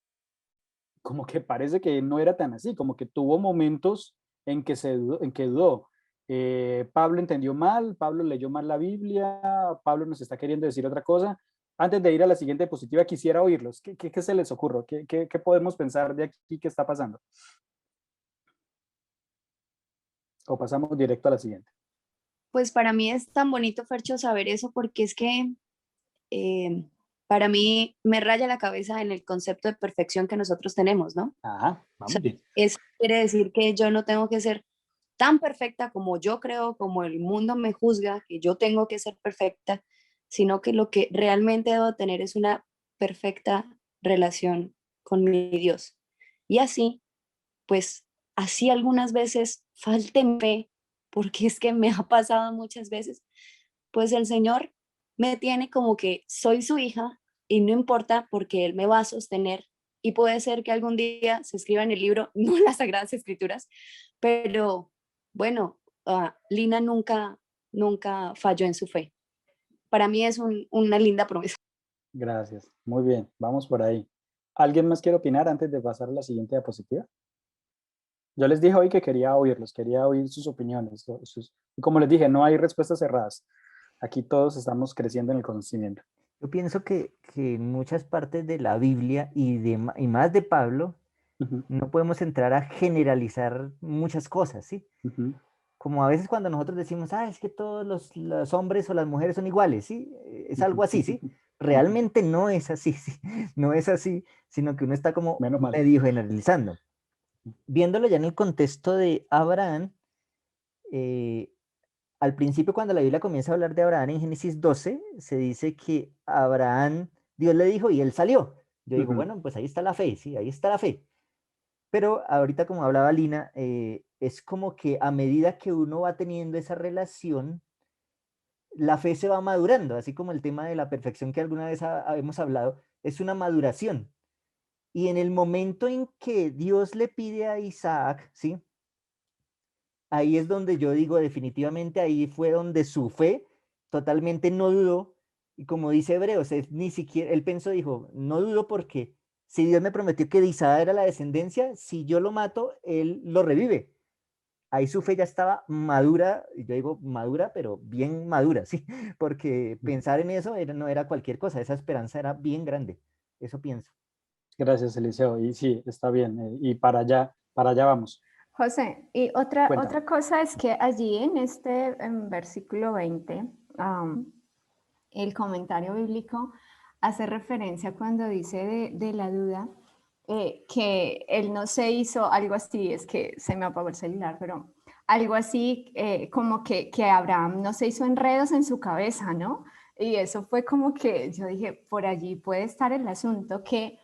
parece que no era tan así, como que tuvo momentos en que dudó. Pablo entendió mal, Pablo leyó mal la Biblia, Pablo nos está queriendo decir otra cosa. Antes de ir a la siguiente diapositiva, quisiera oírlos. ¿Qué se les ocurre? ¿Qué podemos pensar de aquí que está pasando? O pasamos directo a la siguiente. Pues para mí es tan bonito, Fercho, saber eso, porque es que para mí me raya la cabeza en el concepto de perfección que nosotros tenemos, ¿no? Ajá, O sea, vamos bien. eso quiere decir que yo no tengo que ser tan perfecta como yo creo, como el mundo me juzga, que yo tengo que ser perfecta, sino que lo que realmente debo tener es una perfecta relación con mi Dios. Y así, pues, así algunas veces falte fe, porque es que me ha pasado muchas veces, pues el Señor me tiene como que soy su hija y no importa porque Él me va a sostener y puede ser que algún día se escriba en el libro, no en las Sagradas Escrituras, pero bueno, Lina nunca falló en su fe. Para mí es una linda promesa. Gracias, muy bien, vamos por ahí. ¿Alguien más quiere opinar antes de pasar a la siguiente diapositiva? Yo les dije hoy que quería oírlos, quería oír sus opiniones. Y como les dije, no hay respuestas cerradas. Aquí todos estamos creciendo en el conocimiento. Yo pienso que en muchas partes de la Biblia y más de Pablo, no podemos entrar a generalizar muchas cosas, ¿sí? Como a veces cuando nosotros decimos, es que todos los hombres o las mujeres son iguales, ¿sí? Es algo así, ¿sí? Realmente no es así, ¿sí? No es así, sino que uno está como medio generalizando. Viéndolo ya en el contexto de Abraham, al principio cuando la Biblia comienza a hablar de Abraham en Génesis 12, se dice que Abraham, Dios le dijo y él salió. Yo digo, bueno, pues ahí está la fe, sí, ahí está la fe. Pero ahorita, como hablaba Lina, es como que a medida que uno va teniendo esa relación, la fe se va madurando, así como el tema de la perfección que alguna vez hemos hablado, es una maduración. Y en el momento en que Dios le pide a Isaac, ¿sí? Ahí es donde yo digo, definitivamente ahí fue donde su fe totalmente no dudó. Y como dice Hebreos, ni siquiera, él pensó, dijo, no dudo porque si Dios me prometió que de Isaac era la descendencia, si yo lo mato, él lo revive. Ahí su fe ya estaba madura, y yo digo madura, pero bien madura, ¿sí? Porque pensar en eso no era cualquier cosa, esa esperanza era bien grande, eso pienso. Gracias, Eliseo. Y sí, está bien. Y para allá vamos. José, y otra Cuéntame. cosa es que allí en versículo 20, el comentario bíblico hace referencia cuando dice de la duda, que él no se hizo algo así, es que se me apagó el celular, pero algo así como que Abraham no se hizo enredos en su cabeza, ¿no? Y eso fue como que yo dije, por allí puede estar el asunto que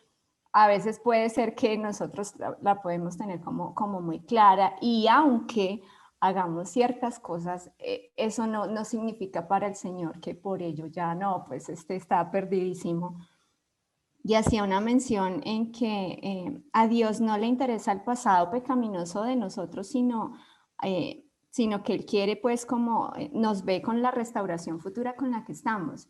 a veces puede ser que nosotros la podemos tener como muy clara y aunque hagamos ciertas cosas, eso no significa para el Señor que por ello ya no, pues está perdidísimo. Y hacía una mención en que a Dios no le interesa el pasado pecaminoso de nosotros, sino que Él quiere pues como nos ve con la restauración futura con la que estamos.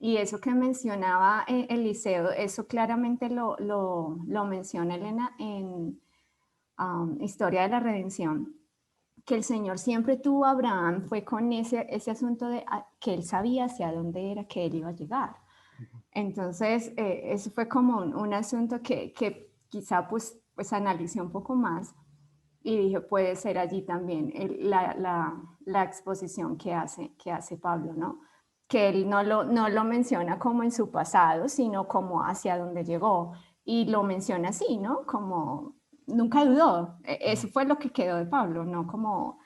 Y eso que mencionaba Eliseo, eso claramente lo menciona Elena en Historia de la Redención, que el Señor siempre tuvo a Abraham, fue con ese asunto de que él sabía hacia dónde era que él iba a llegar. Entonces, eso fue como un asunto que quizá pues analicé un poco más y dije, puede ser allí también la exposición que hace Pablo, ¿no? Que él no lo menciona como en su pasado, sino como hacia dónde llegó. Y lo menciona así, ¿no? Como nunca dudó. Eso fue lo que quedó de Pablo, no como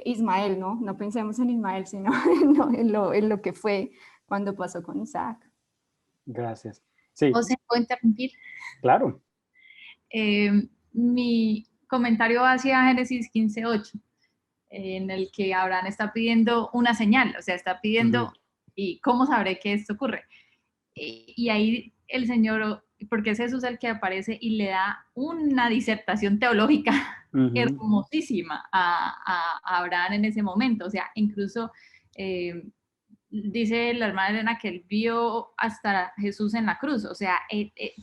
Ismael, ¿no? No pensemos en Ismael, sino no, en lo que fue cuando pasó con Isaac. Gracias. Sí, José, ¿puedo interrumpir? claro. Mi comentario va hacia Génesis 15:8, en el que Abraham está pidiendo una señal, o sea, está pidiendo, ¿y cómo sabré que esto ocurre? Y ahí el Señor, porque es Jesús el que aparece y le da una disertación teológica hermosísima a Abraham en ese momento, o sea, incluso dice la hermana Elena que él vio hasta Jesús en la cruz, o sea,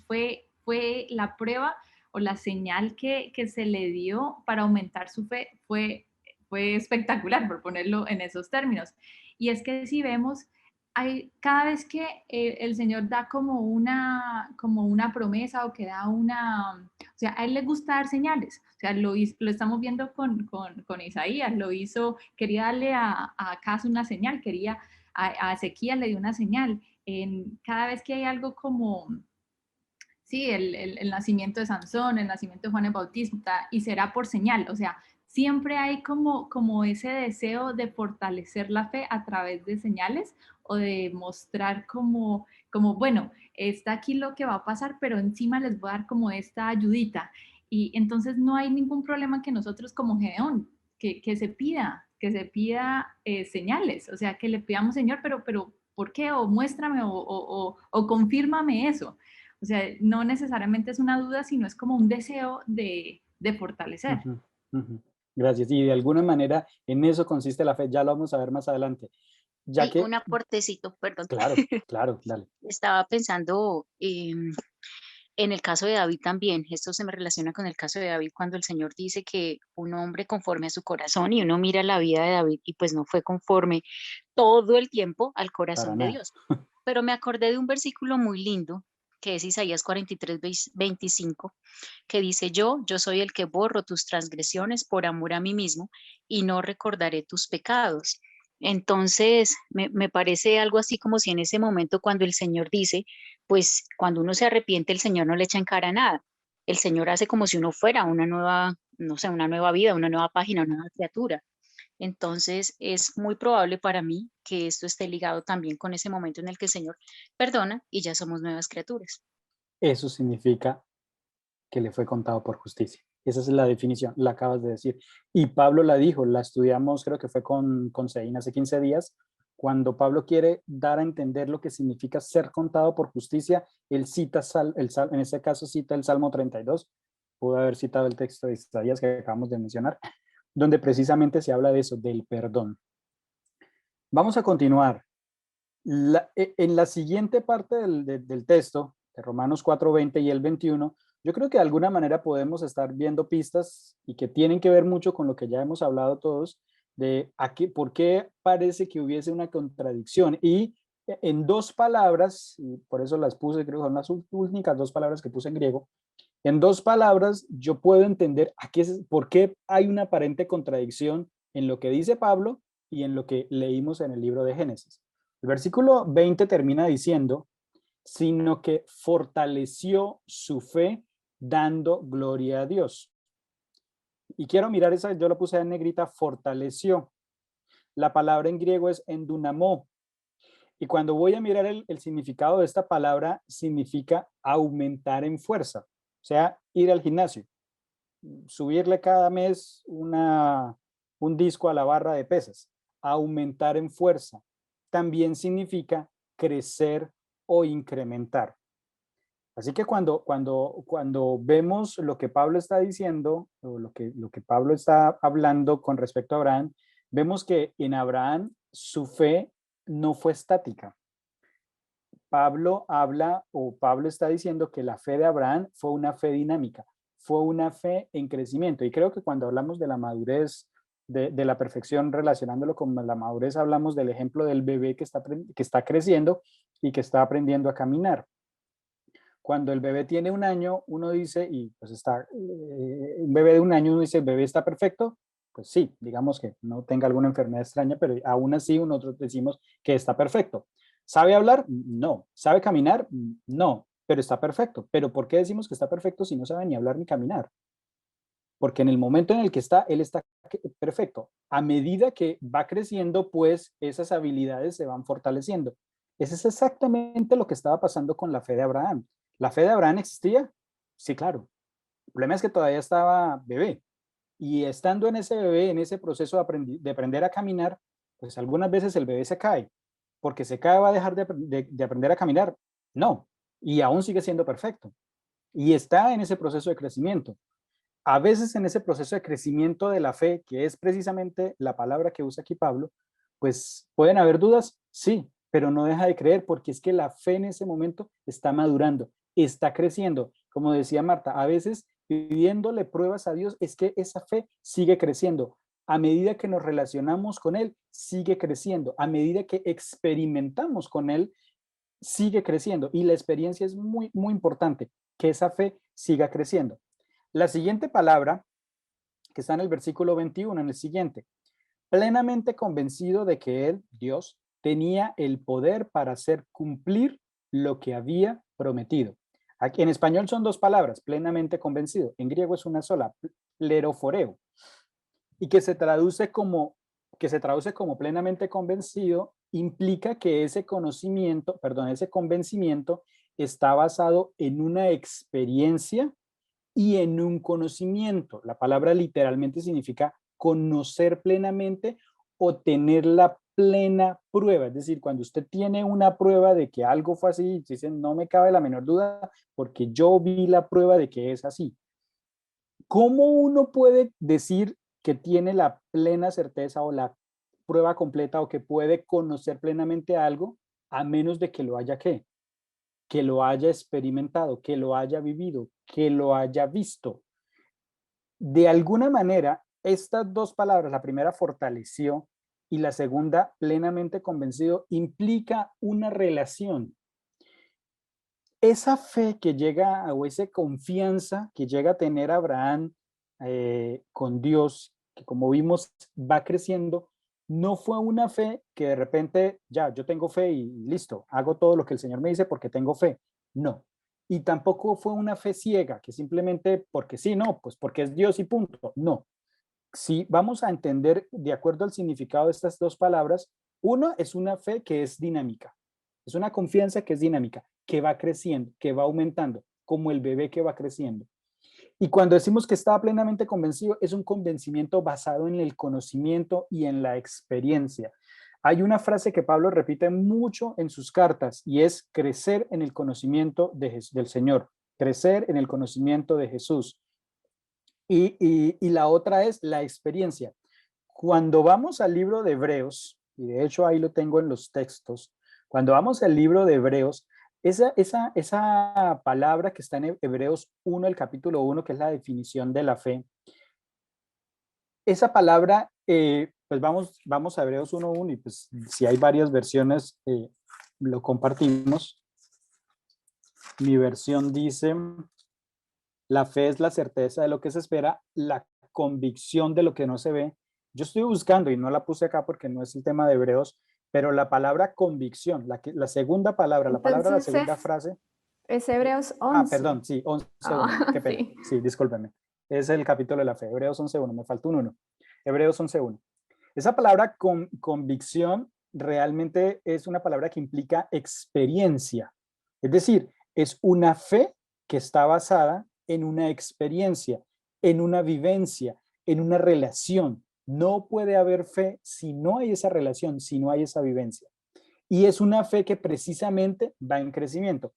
fue la prueba o la señal que se le dio para aumentar su fe, fue espectacular, por ponerlo en esos términos. Y es que si vemos, cada vez que el Señor da como una promesa o que da o sea, a Él le gusta dar señales, o sea, lo estamos viendo con Isaías, quería darle a Acaz una señal, a Ezequiel le dio una señal, cada vez que hay algo como, sí, el nacimiento de Sansón, el nacimiento de Juan el Bautista, y será por señal, o sea, siempre hay como ese deseo de fortalecer la fe a través de señales o de mostrar como bueno, está aquí lo que va a pasar, pero encima les voy a dar como esta ayudita. Y entonces no hay ningún problema que nosotros como Gedeón, que se pida señales, o sea, que le pidamos, Señor, pero ¿por qué? O muéstrame o confírmame eso. O sea, no necesariamente es una duda, sino es como un deseo de fortalecer. Gracias. Y de alguna manera en eso consiste la fe. Ya lo vamos a ver más adelante. Ya Hay que, un aportecito, perdón. claro, dale. Estaba pensando en el caso de David también. Esto se me relaciona con el caso de David cuando el Señor dice que un hombre conforme a su corazón, y uno mira la vida de David y pues no fue conforme todo el tiempo al Para corazón de nada. Dios. Pero me acordé de un versículo muy lindo que es Isaías 43:25, que dice: yo soy el que borro tus transgresiones por amor a mí mismo y no recordaré tus pecados. Entonces, me parece algo así como si en ese momento cuando el Señor dice, pues cuando uno se arrepiente, el Señor no le echa en cara nada. El Señor hace como si uno fuera una nueva, no sé, una nueva vida, una nueva página, una nueva criatura. Entonces, es muy probable para mí que esto esté ligado también con ese momento en el que el Señor perdona y ya somos nuevas criaturas. Eso significa que le fue contado por justicia. Esa es la definición, la acabas de decir. Y Pablo la dijo, la estudiamos, creo que fue con Ceín hace 15 días, cuando Pablo quiere dar a entender lo que significa ser contado por justicia, él cita, en este caso cita el Salmo 32, pudo haber citado el texto de Isaías que acabamos de mencionar, donde precisamente se habla de eso, del perdón. Vamos a continuar. En la siguiente parte del texto, de Romanos 4:20 y el 21, yo creo que de alguna manera podemos estar viendo pistas y que tienen que ver mucho con lo que ya hemos hablado todos, de por qué parece que hubiese una contradicción. Y en dos palabras, y por eso las puse, creo que son las únicas dos palabras que puse en griego, en dos palabras yo puedo entender por qué hay una aparente contradicción en lo que dice Pablo y en lo que leímos en el libro de Génesis. El versículo 20 termina diciendo, sino que fortaleció su fe dando gloria a Dios. Y quiero mirar esa, yo la puse en negrita, fortaleció. La palabra en griego es endunamó. Y cuando voy a mirar el significado de esta palabra, significa aumentar en fuerza. O sea, ir al gimnasio, subirle cada mes un disco a la barra de pesas, aumentar en fuerza. También significa crecer o incrementar. Así que cuando vemos lo que Pablo está diciendo, o lo que Pablo está hablando con respecto a Abraham, vemos que en Abraham su fe no fue estática. Pablo está diciendo que la fe de Abraham fue una fe dinámica, fue una fe en crecimiento. Y creo que cuando hablamos de la madurez, de la perfección, relacionándolo con la madurez, hablamos del ejemplo del bebé que está creciendo y que está aprendiendo a caminar. Cuando el bebé tiene 1 año, uno dice, y pues un bebé de 1 año, uno dice, ¿el bebé está perfecto? Pues sí, digamos que no tenga alguna enfermedad extraña, pero aún así nosotros decimos que está perfecto. ¿Sabe hablar? No. ¿Sabe caminar? No, pero está perfecto. ¿Pero por qué decimos que está perfecto si no sabe ni hablar ni caminar? Porque en el momento en el que él está perfecto. A medida que va creciendo, pues esas habilidades se van fortaleciendo. Eso es exactamente lo que estaba pasando con la fe de Abraham. ¿La fe de Abraham existía? Sí, claro. El problema es que todavía estaba bebé. Y estando en ese bebé, en ese proceso de aprender a caminar, pues algunas veces el bebé se cae. ¿Porque se cae va a dejar de aprender a caminar? No. Y aún sigue siendo perfecto. Y está en ese proceso de crecimiento. A veces en ese proceso de crecimiento de la fe, que es precisamente la palabra que usa aquí Pablo, pues pueden haber dudas, sí, pero no deja de creer porque es que la fe en ese momento está madurando, está creciendo. Como decía Marta, a veces pidiéndole pruebas a Dios es que esa fe sigue creciendo. A medida que nos relacionamos con Él, sigue creciendo. A medida que experimentamos con Él, sigue creciendo. Y la experiencia es muy, muy importante, que esa fe siga creciendo. La siguiente palabra, que está en el versículo 21, en el siguiente, plenamente convencido de que Él, Dios, tenía el poder para hacer cumplir lo que había prometido. Aquí en español son dos palabras, plenamente convencido. En griego es una sola, pleroforeo, y que se traduce como plenamente convencido, implica que ese convencimiento está basado en una experiencia y en un conocimiento. La palabra literalmente significa conocer plenamente o tener la plena prueba. Es decir, cuando usted tiene una prueba de que algo fue así, dice, no me cabe la menor duda porque yo vi la prueba de que es así. ¿Cómo uno puede decir que tiene la plena certeza o la prueba completa o que puede conocer plenamente algo a menos de que lo haya ¿qué? Que lo haya experimentado, que lo haya vivido, que lo haya visto? De alguna manera, estas dos palabras, la primera fortaleció y la segunda plenamente convencido, implica una relación. Esa fe que llega, o esa confianza que llega a tener Abraham con Dios, que como vimos va creciendo, no fue una fe que de repente, ya, yo tengo fe y listo, hago todo lo que el Señor me dice porque tengo fe. No. Y tampoco fue una fe ciega, que simplemente porque sí, no, pues porque es Dios y punto. No. Si vamos a entender de acuerdo al significado de estas dos palabras, uno es una fe que es dinámica, es una confianza que es dinámica, que va creciendo, que va aumentando, como el bebé que va creciendo. Y cuando decimos que estaba plenamente convencido, es un convencimiento basado en el conocimiento y en la experiencia. Hay una frase que Pablo repite mucho en sus cartas y es crecer en el conocimiento del Señor, crecer en el conocimiento de Jesús. Y la otra es la experiencia. Cuando vamos al libro de Hebreos, y de hecho ahí lo tengo en los textos, cuando vamos al libro de Hebreos, esa palabra que está en Hebreos 1, el capítulo 1, que es la definición de la fe, esa palabra, pues vamos a Hebreos 1:1 y pues si hay varias versiones, lo compartimos. Mi versión dice, la fe es la certeza de lo que se espera, la convicción de lo que no se ve. Yo estoy buscando y no la puse acá porque no es el tema de Hebreos, pero la palabra convicción, la segunda palabra, Entonces, la segunda frase. Es Hebreos 11. Perdón, sí, 11:1, qué pena. Sí, discúlpeme. Es el capítulo de la fe, Hebreos 11:1, me faltó un 1. Hebreos 11:1. Esa palabra convicción realmente es una palabra que implica experiencia. Es decir, es una fe que está basada en una experiencia, en una vivencia, en una relación. No puede haber fe si no hay esa relación, si no hay esa vivencia. Y es una fe que precisamente va en crecimiento.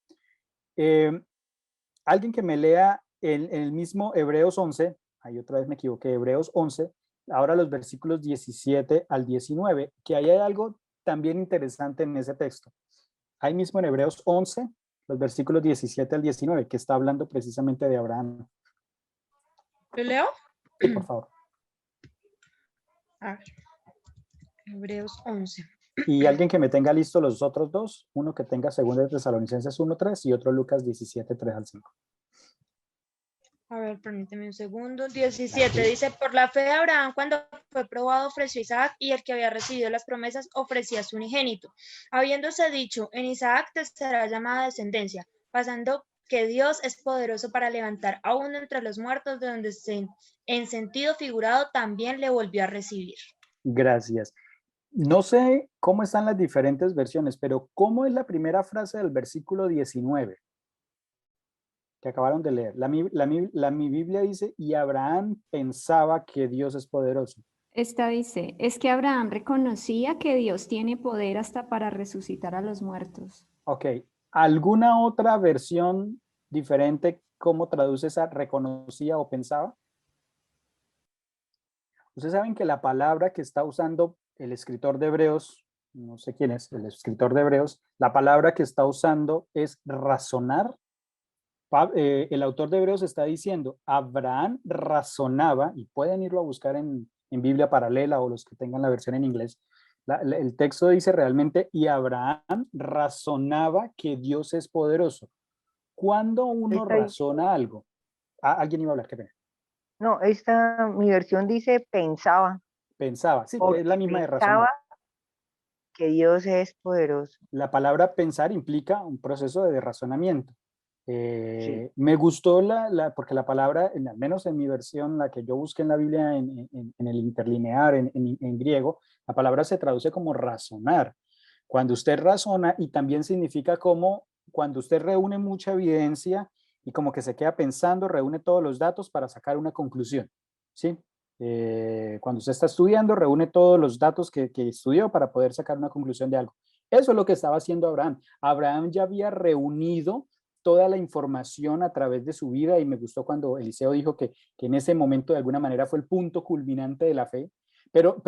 Alguien que me lea el mismo Hebreos 11, ahí otra vez me equivoqué, Hebreos 11, ahora los versículos 17 al 19, que ahí hay algo también interesante en ese texto. Ahí mismo en Hebreos 11, los versículos 17 al 19, que está hablando precisamente de Abraham. ¿Lo leo? Sí, por favor. A ver. Hebreos 11. Y alguien que me tenga listo los otros dos, uno que tenga 2 de Tesalonicenses 1:3 y otro Lucas 17:3 al 5. A ver, permíteme un segundo. 17 dice, por la fe de Abraham, cuando fue probado, ofreció Isaac, y el que había recibido las promesas ofrecía su unigénito. Habiéndose dicho, en Isaac te será llamada descendencia, pasando que Dios es poderoso para levantar a uno entre los muertos, de donde en sentido figurado también le volvió a recibir. Gracias. No sé cómo están las diferentes versiones, pero ¿cómo es la primera frase del versículo 19? Que acabaron de leer. Mi Biblia dice, y Abraham pensaba que Dios es poderoso. Esta dice, es que Abraham reconocía que Dios tiene poder hasta para resucitar a los muertos. Ok. ¿Alguna otra versión diferente cómo traduce esa reconocía o pensaba? Ustedes saben que la palabra que está usando el escritor de Hebreos, no sé quién es, el escritor de Hebreos, la palabra que está usando es razonar. El autor de Hebreos está diciendo, Abraham razonaba, y pueden irlo a buscar en Biblia paralela o los que tengan la versión en inglés, el texto dice realmente, y Abraham razonaba que Dios es poderoso. ¿Cuándo uno razona algo? Alguien iba a hablar, qué pena. No, mi versión dice pensaba. Pensaba, sí, es la misma de razonar. Que Dios es poderoso. La palabra pensar implica un proceso de razonamiento. Sí. Me gustó porque la palabra, al menos en mi versión, la que yo busqué en la Biblia, en el interlinear, en griego, la palabra se traduce como razonar. Cuando usted razona, y también significa como cuando usted reúne mucha evidencia y como que se queda pensando, reúne todos los datos para sacar una conclusión, ¿sí? Cuando usted está estudiando, reúne todos los datos que estudió para poder sacar una conclusión de algo. Eso es lo que estaba haciendo Abraham. Abraham ya había reunido toda la información a través de su vida, y me gustó cuando Eliseo dijo que en ese momento de alguna manera fue el punto culminante de la fe, pero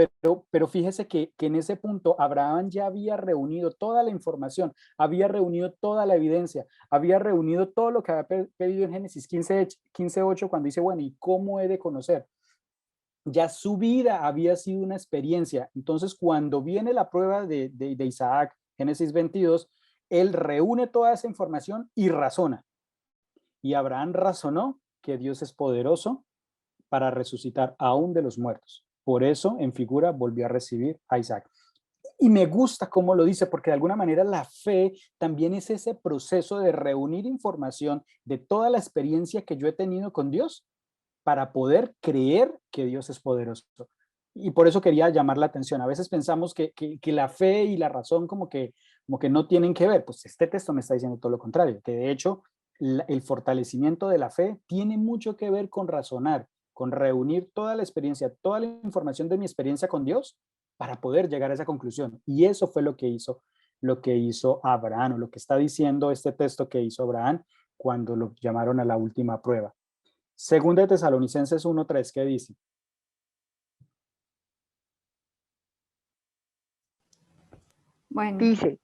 fíjese que en ese punto Abraham ya había reunido toda la información, había reunido toda la evidencia, había reunido todo lo que había pedido en Génesis 15:8 cuando dice, bueno, ¿y cómo he de conocer? Ya su vida había sido una experiencia. Entonces, cuando viene la prueba de Isaac, Génesis 22, él reúne toda esa información y razona. Y Abraham razonó que Dios es poderoso para resucitar aún de los muertos. Por eso, en figura, volvió a recibir a Isaac. Y me gusta cómo lo dice, porque de alguna manera la fe también es ese proceso de reunir información de toda la experiencia que yo he tenido con Dios para poder creer que Dios es poderoso. Y por eso quería llamar la atención. A veces pensamos que la fe y la razón como que no tienen que ver. Pues este texto me está diciendo todo lo contrario, que de hecho el fortalecimiento de la fe tiene mucho que ver con razonar, con reunir toda la experiencia, toda la información de mi experiencia con Dios para poder llegar a esa conclusión. Y eso fue lo que hizo Abraham, o lo que está diciendo este texto que hizo Abraham cuando lo llamaron a la última prueba. Segunda de Tesalonicenses 1:3, ¿qué dice? Bueno, Dice,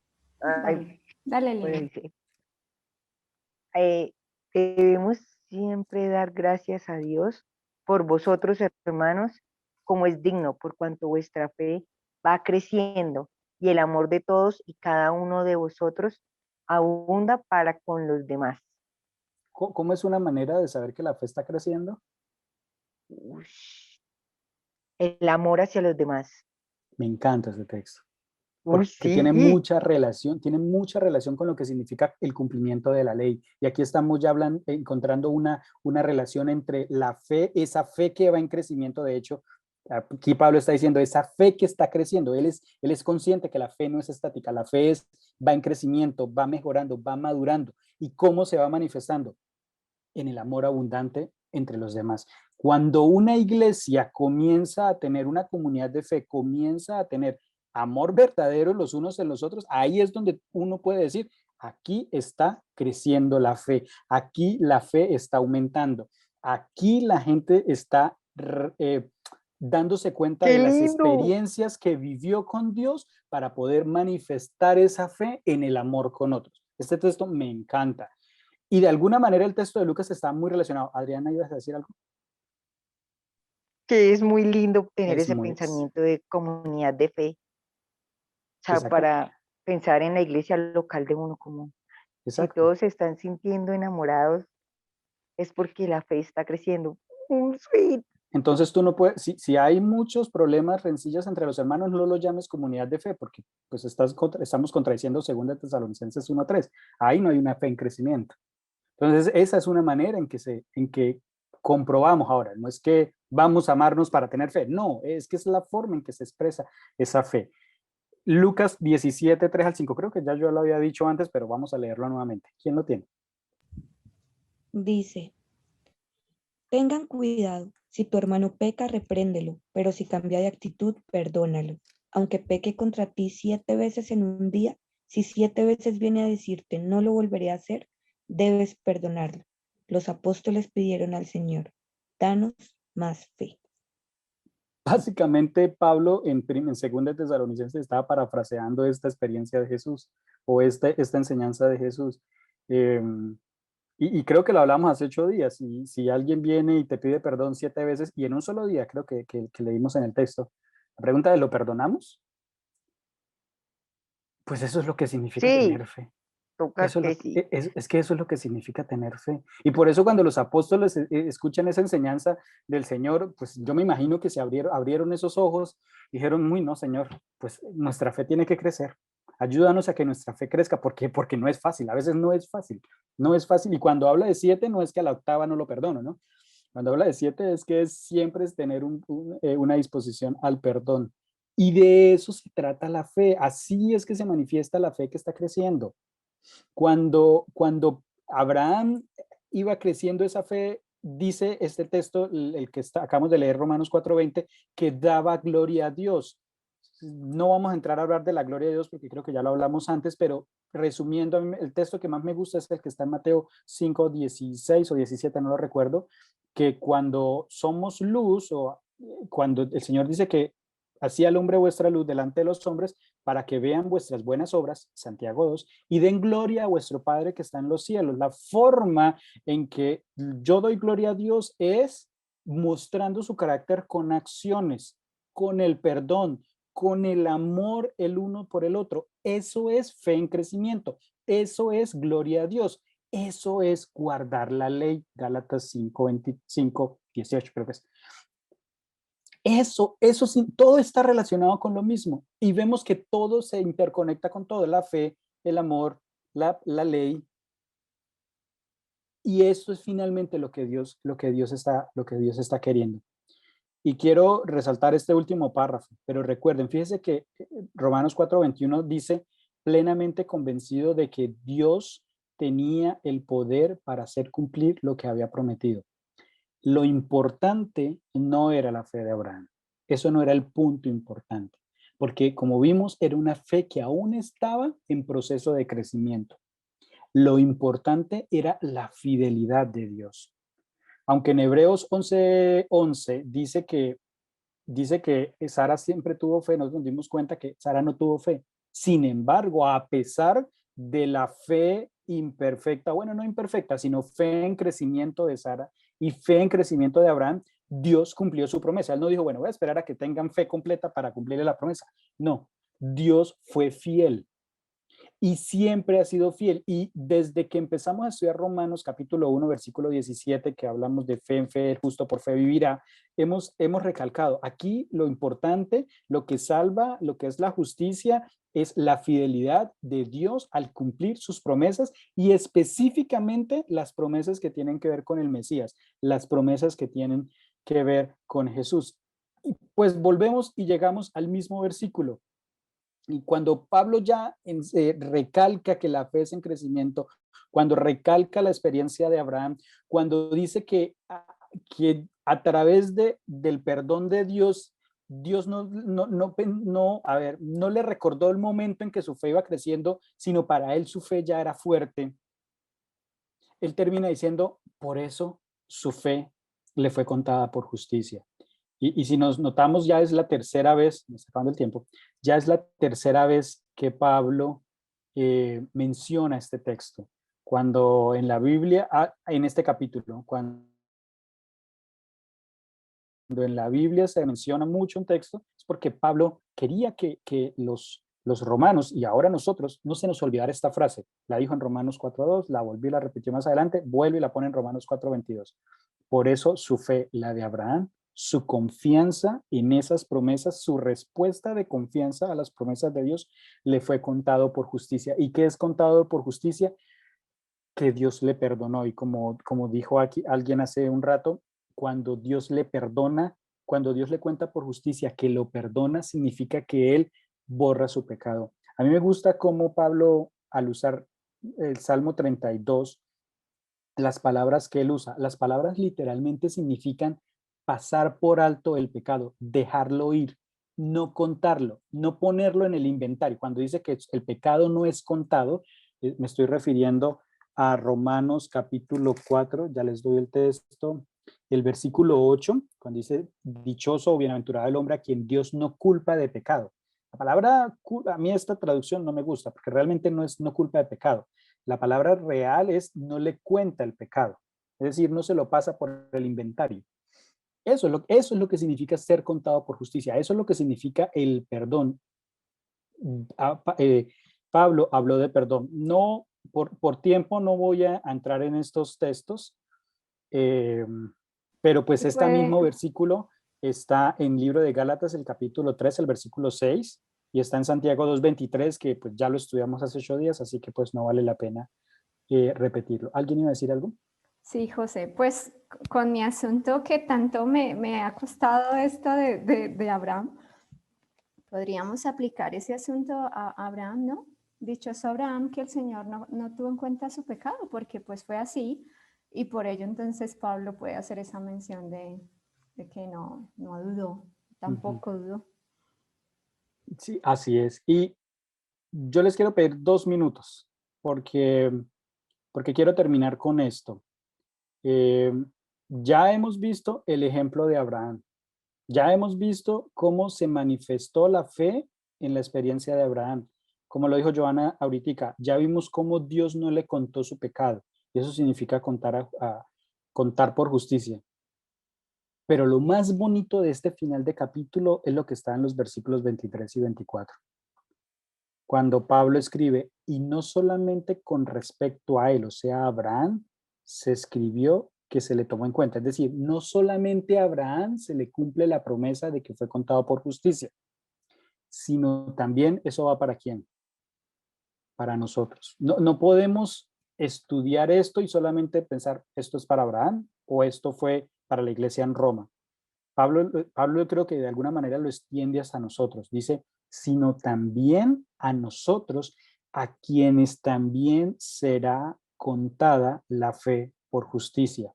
dale, bueno, Lina. dice, debemos siempre dar gracias a Dios por vosotros, hermanos, como es digno, por cuanto vuestra fe va creciendo y el amor de todos y cada uno de vosotros abunda para con los demás. ¿Cómo es una manera de saber que la fe está creciendo? Ush. El amor hacia los demás. Me encanta ese texto. Uy, Porque sí. tiene mucha relación con lo que significa el cumplimiento de la ley. Y aquí estamos ya encontrando una relación entre la fe, esa fe que va en crecimiento. De hecho, aquí Pablo está diciendo esa fe que está creciendo. Él es consciente que la fe no es estática, la fe va en crecimiento, va mejorando, va madurando. ¿Y cómo se va manifestando? En el amor abundante entre los demás. Cuando una iglesia comienza a tener una comunidad de fe, comienza a tener amor verdadero los unos en los otros, ahí es donde uno puede decir, aquí está creciendo la fe, aquí la fe está aumentando, aquí la gente está dándose cuenta ¡Qué de las lindo! experiencias que vivió con Dios para poder manifestar esa fe en el amor con otros. Este texto me encanta. Y de alguna manera el texto de Lucas está muy relacionado. Adriana, ¿ibas a decir algo? Que es muy lindo tener Es ese muy... pensamiento de comunidad de fe. O sea, Exacto. para pensar en la iglesia local de uno, como si Exacto. todos se están sintiendo enamorados, es porque la fe está creciendo. Sweet. Entonces tú no puedes, si hay muchos problemas, rencillas entre los hermanos, no lo llames comunidad de fe, porque pues estamos contradiciendo 2 Tesalonicenses 1:3. Ahí no hay una fe en crecimiento. Entonces esa es una manera en que comprobamos ahora. No es que vamos a amarnos para tener fe, no, es que es la forma en que se expresa esa fe. Lucas 17, 3-5, creo que ya yo lo había dicho antes, pero vamos a leerlo nuevamente. ¿Quién lo tiene? Dice, tengan cuidado, si tu hermano peca, repréndelo, pero si cambia de actitud, perdónalo. Aunque peque contra ti 7 veces en un día, si 7 veces viene a decirte no lo volveré a hacer, debes perdonarlo. Los apóstoles pidieron al Señor, danos más fe. Básicamente Pablo en 2 Tesalonicenses estaba parafraseando esta experiencia de Esta enseñanza de Jesús. Y creo que lo hablamos hace 8 días. Y si alguien viene y te pide perdón 7 veces y en un solo día, creo que leímos en el texto, la pregunta de ¿lo perdonamos? Pues eso es lo que significa tener fe. Toca que sí. Es que eso es lo que significa tener fe. Y por eso cuando los apóstoles escuchan esa enseñanza del Señor, pues yo me imagino que se abrieron esos ojos y dijeron, no, Señor, pues nuestra fe tiene que crecer. Ayúdanos a que nuestra fe crezca, porque no es fácil, a veces no es fácil. Y cuando habla de 7, no es que a la octava no lo perdono, ¿no? Cuando habla de 7 es que siempre es tener una disposición al perdón. Y de eso se trata la fe. Así es que se manifiesta la fe que está creciendo. Cuando Abraham iba creciendo esa fe, dice este texto, el que acabamos de leer, Romanos 4:20, que daba gloria a Dios. No vamos a entrar a hablar de la gloria de Dios porque creo que ya lo hablamos antes, pero resumiendo, el texto que más me gusta es el que está en Mateo 5:16 o 17, no lo recuerdo, que cuando somos luz, o cuando el Señor dice que así alumbre vuestra luz delante de los hombres para que vean vuestras buenas obras, Santiago 2, y den gloria a vuestro Padre que está en los cielos. La forma en que yo doy gloria a Dios es mostrando su carácter con acciones, con el perdón, con el amor el uno por el otro. Eso es fe en crecimiento. Eso es gloria a Dios. Eso es guardar la ley. Gálatas 5:25-18 creo que es. Eso sí, todo está relacionado con lo mismo y vemos que todo se interconecta con todo, la fe, el amor, la ley, y eso es finalmente lo que Dios está queriendo. Y quiero resaltar este último párrafo, pero recuerden, fíjense que Romanos 4:21 dice plenamente convencido de que Dios tenía el poder para hacer cumplir lo que había prometido. Lo importante no era la fe de Abraham. Eso no era el punto importante, porque como vimos, era una fe que aún estaba en proceso de crecimiento. Lo importante era la fidelidad de Dios. Aunque en Hebreos 11:11 dice que Sara siempre tuvo fe, nos dimos cuenta que Sara no tuvo fe. Sin embargo, a pesar de la fe imperfecta, bueno, no imperfecta, sino fe en crecimiento de Sara y fe en crecimiento de Abraham, Dios cumplió su promesa. Él no dijo, bueno, voy a esperar a que tengan fe completa para cumplirle la promesa. No, Dios fue fiel. Y siempre ha sido fiel. Y desde que empezamos a estudiar Romanos capítulo 1, versículo 17, que hablamos de fe en fe, el justo por fe vivirá, hemos recalcado, aquí lo importante, lo que salva, lo que es la justicia, es la fidelidad de Dios al cumplir sus promesas y específicamente las promesas que tienen que ver con el Mesías, las promesas que tienen que ver con Jesús. Y pues volvemos y llegamos al mismo versículo. Y cuando Pablo ya recalca que la fe es en crecimiento, cuando recalca la experiencia de Abraham, cuando dice que a través del perdón de Dios, Dios no le recordó el momento en que su fe iba creciendo, sino para él su fe ya era fuerte. Él termina diciendo, por eso su fe le fue contada por justicia. Y si nos notamos, ya es la tercera vez, me está acabando el tiempo, ya es la tercera vez que Pablo menciona este texto. Cuando en la Biblia, en este capítulo, cuando en la Biblia se menciona mucho un texto, es porque Pablo quería que los romanos, y ahora nosotros, no se nos olvidara esta frase. La dijo en Romanos 4:2, la volví y la repitió más adelante, vuelve y la pone en Romanos 4:22. Por eso su fe, la de Abraham, su confianza en esas promesas, su respuesta de confianza a las promesas de Dios, le fue contado por justicia. ¿Y qué es contado por justicia? Que Dios le perdonó. Y como dijo aquí alguien hace un rato, cuando Dios le perdona, cuando Dios le cuenta por justicia que lo perdona, significa que Él borra su pecado. A mí me gusta cómo Pablo, al usar el Salmo 32, las palabras que él usa, las palabras literalmente significan pasar por alto el pecado, dejarlo ir, no contarlo, no ponerlo en el inventario. Cuando dice que el pecado no es contado, me estoy refiriendo a Romanos capítulo 4, ya les doy el texto, el versículo 8, cuando dice, dichoso o bienaventurado el hombre a quien Dios no culpa de pecado. La palabra, a mí esta traducción no me gusta, porque realmente no es no culpa de pecado. La palabra real es no le cuenta el pecado, es decir, no se lo pasa por el inventario. Eso es lo que significa ser contado por justicia, eso es lo que significa el perdón. Pablo habló de perdón. No, por tiempo no voy a entrar en estos textos, pero pues este mismo versículo está en el libro de Gálatas, el capítulo 3, el versículo 6, y está en Santiago 2:23, que pues ya lo estudiamos hace 8 días, así que pues no vale la pena repetirlo. ¿Alguien iba a decir algo? Sí, José, pues con mi asunto que tanto me ha costado esto de Abraham, podríamos aplicar ese asunto a Abraham, ¿no? Dichoso Abraham que el Señor no tuvo en cuenta su pecado, porque pues fue así, y por ello entonces Pablo puede hacer esa mención de que no dudó, tampoco dudó. Sí, así es. Y yo les quiero pedir 2 minutos, porque quiero terminar con esto. Ya hemos visto el ejemplo de Abraham. Ya hemos visto cómo se manifestó la fe en la experiencia de Abraham. Como lo dijo Joana ahorita, ya vimos cómo Dios no le contó su pecado. Y eso significa contar por justicia. Pero lo más bonito de este final de capítulo es lo que está en los versículos 23 y 24. Cuando Pablo escribe, y no solamente con respecto a él, o sea, a Abraham, se escribió que se le tomó en cuenta. Es decir, no solamente a Abraham se le cumple la promesa de que fue contado por justicia, sino también eso va para quién, para nosotros. No podemos estudiar esto y solamente pensar esto es para Abraham o esto fue para la iglesia en Roma. Pablo yo creo que de alguna manera lo extiende hasta nosotros. Dice, sino también a nosotros, a quienes también será contada la fe por justicia.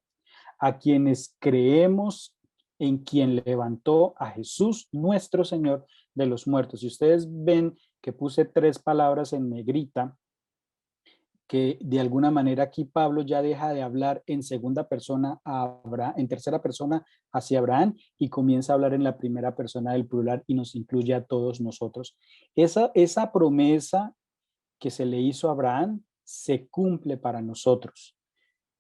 A quienes creemos en quien levantó a Jesús, nuestro Señor, de los muertos. Si ustedes ven que puse 3 palabras en negrita, que de alguna manera aquí Pablo ya deja de hablar en segunda persona a Abraham, en tercera persona hacia Abraham, y comienza a hablar en la primera persona del plural y nos incluye a todos nosotros. Esa promesa que se le hizo a Abraham se cumple para nosotros,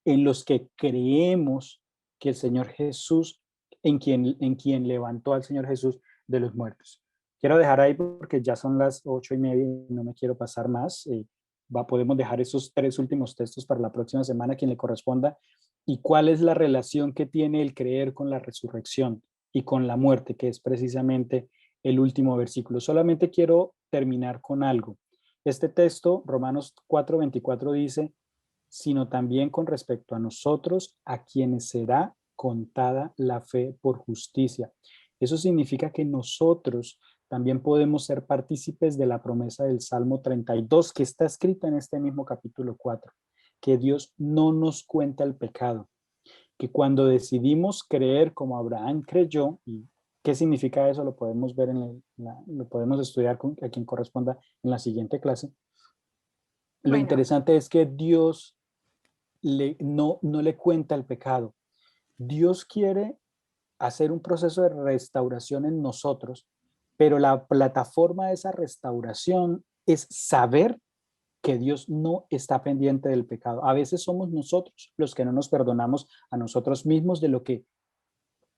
en los que creemos que el Señor Jesús, en quien levantó al Señor Jesús de los muertos. Quiero dejar ahí porque ya son las 8:30 y no me quiero pasar más. Podemos dejar esos 3 últimos textos para la próxima semana, quien le corresponda. ¿Y cuál es la relación que tiene el creer con la resurrección y con la muerte, que es precisamente el último versículo? Solamente quiero terminar con algo. Este texto, Romanos 4:24, dice: sino también con respecto a nosotros, a quienes será contada la fe por justicia. Eso significa que nosotros también podemos ser partícipes de la promesa del Salmo 32, que está escrita en este mismo capítulo 4, que Dios no nos cuenta el pecado, que cuando decidimos creer como Abraham creyó, y qué significa eso lo podemos ver, lo podemos estudiar a quien corresponda en la siguiente clase. Lo interesante es que Dios no le cuenta el pecado. Dios quiere hacer un proceso de restauración en nosotros, pero la plataforma de esa restauración es saber que Dios no está pendiente del pecado. A veces somos nosotros los que no nos perdonamos a nosotros mismos de lo que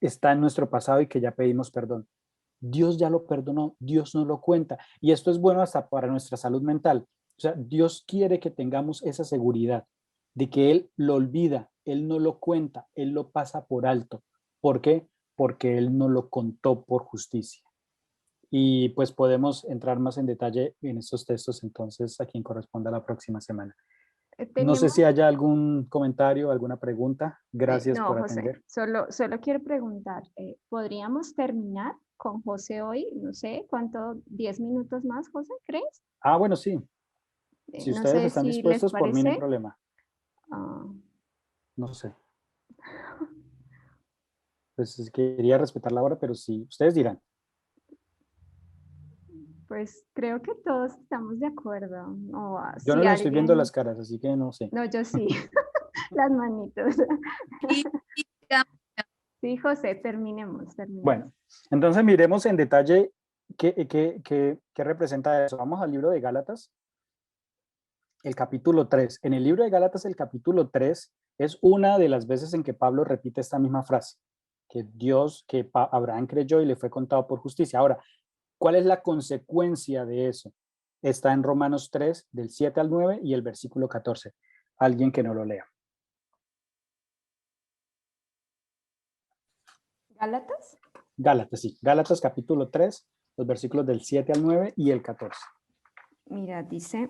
está en nuestro pasado y que ya pedimos perdón. Dios ya lo perdonó, Dios nos lo cuenta, y esto es bueno hasta para nuestra salud mental. O sea, Dios quiere que tengamos esa seguridad de que Él lo olvida, Él no lo cuenta, Él lo pasa por alto. ¿Por qué? Porque Él no lo contó por justicia. Y pues podemos entrar más en detalle en estos textos entonces a quien corresponda la próxima semana. No sé si haya algún comentario, alguna pregunta. Gracias no, por José, atender. solo quiero preguntar, ¿podríamos terminar con José hoy? No sé, ¿cuánto? ¿10 minutos más, José, crees? Ah, bueno, sí. Si No ustedes sé están si les dispuestos, por mí no hay parece. problema. No sé. Pues quería respetar la hora, pero sí, ustedes dirán. Pues creo que todos estamos de acuerdo. Yo Si no les estoy viendo alguien... las caras, así que no sé. No, yo sí. Las manitos. Sí, José, terminemos. Bueno, entonces miremos en detalle qué representa eso. Vamos al libro de Gálatas, el capítulo 3. En el libro de Gálatas, el capítulo 3 es una de las veces en que Pablo repite esta misma frase, que Abraham creyó y le fue contado por justicia. Ahora, ¿cuál es la consecuencia de eso? Está en Romanos 3, del 7 al 9 y el versículo 14. Alguien que no lo lea. ¿Gálatas? Gálatas, sí. Gálatas capítulo 3, los versículos del 7 al 9 y el 14. Mira, dice: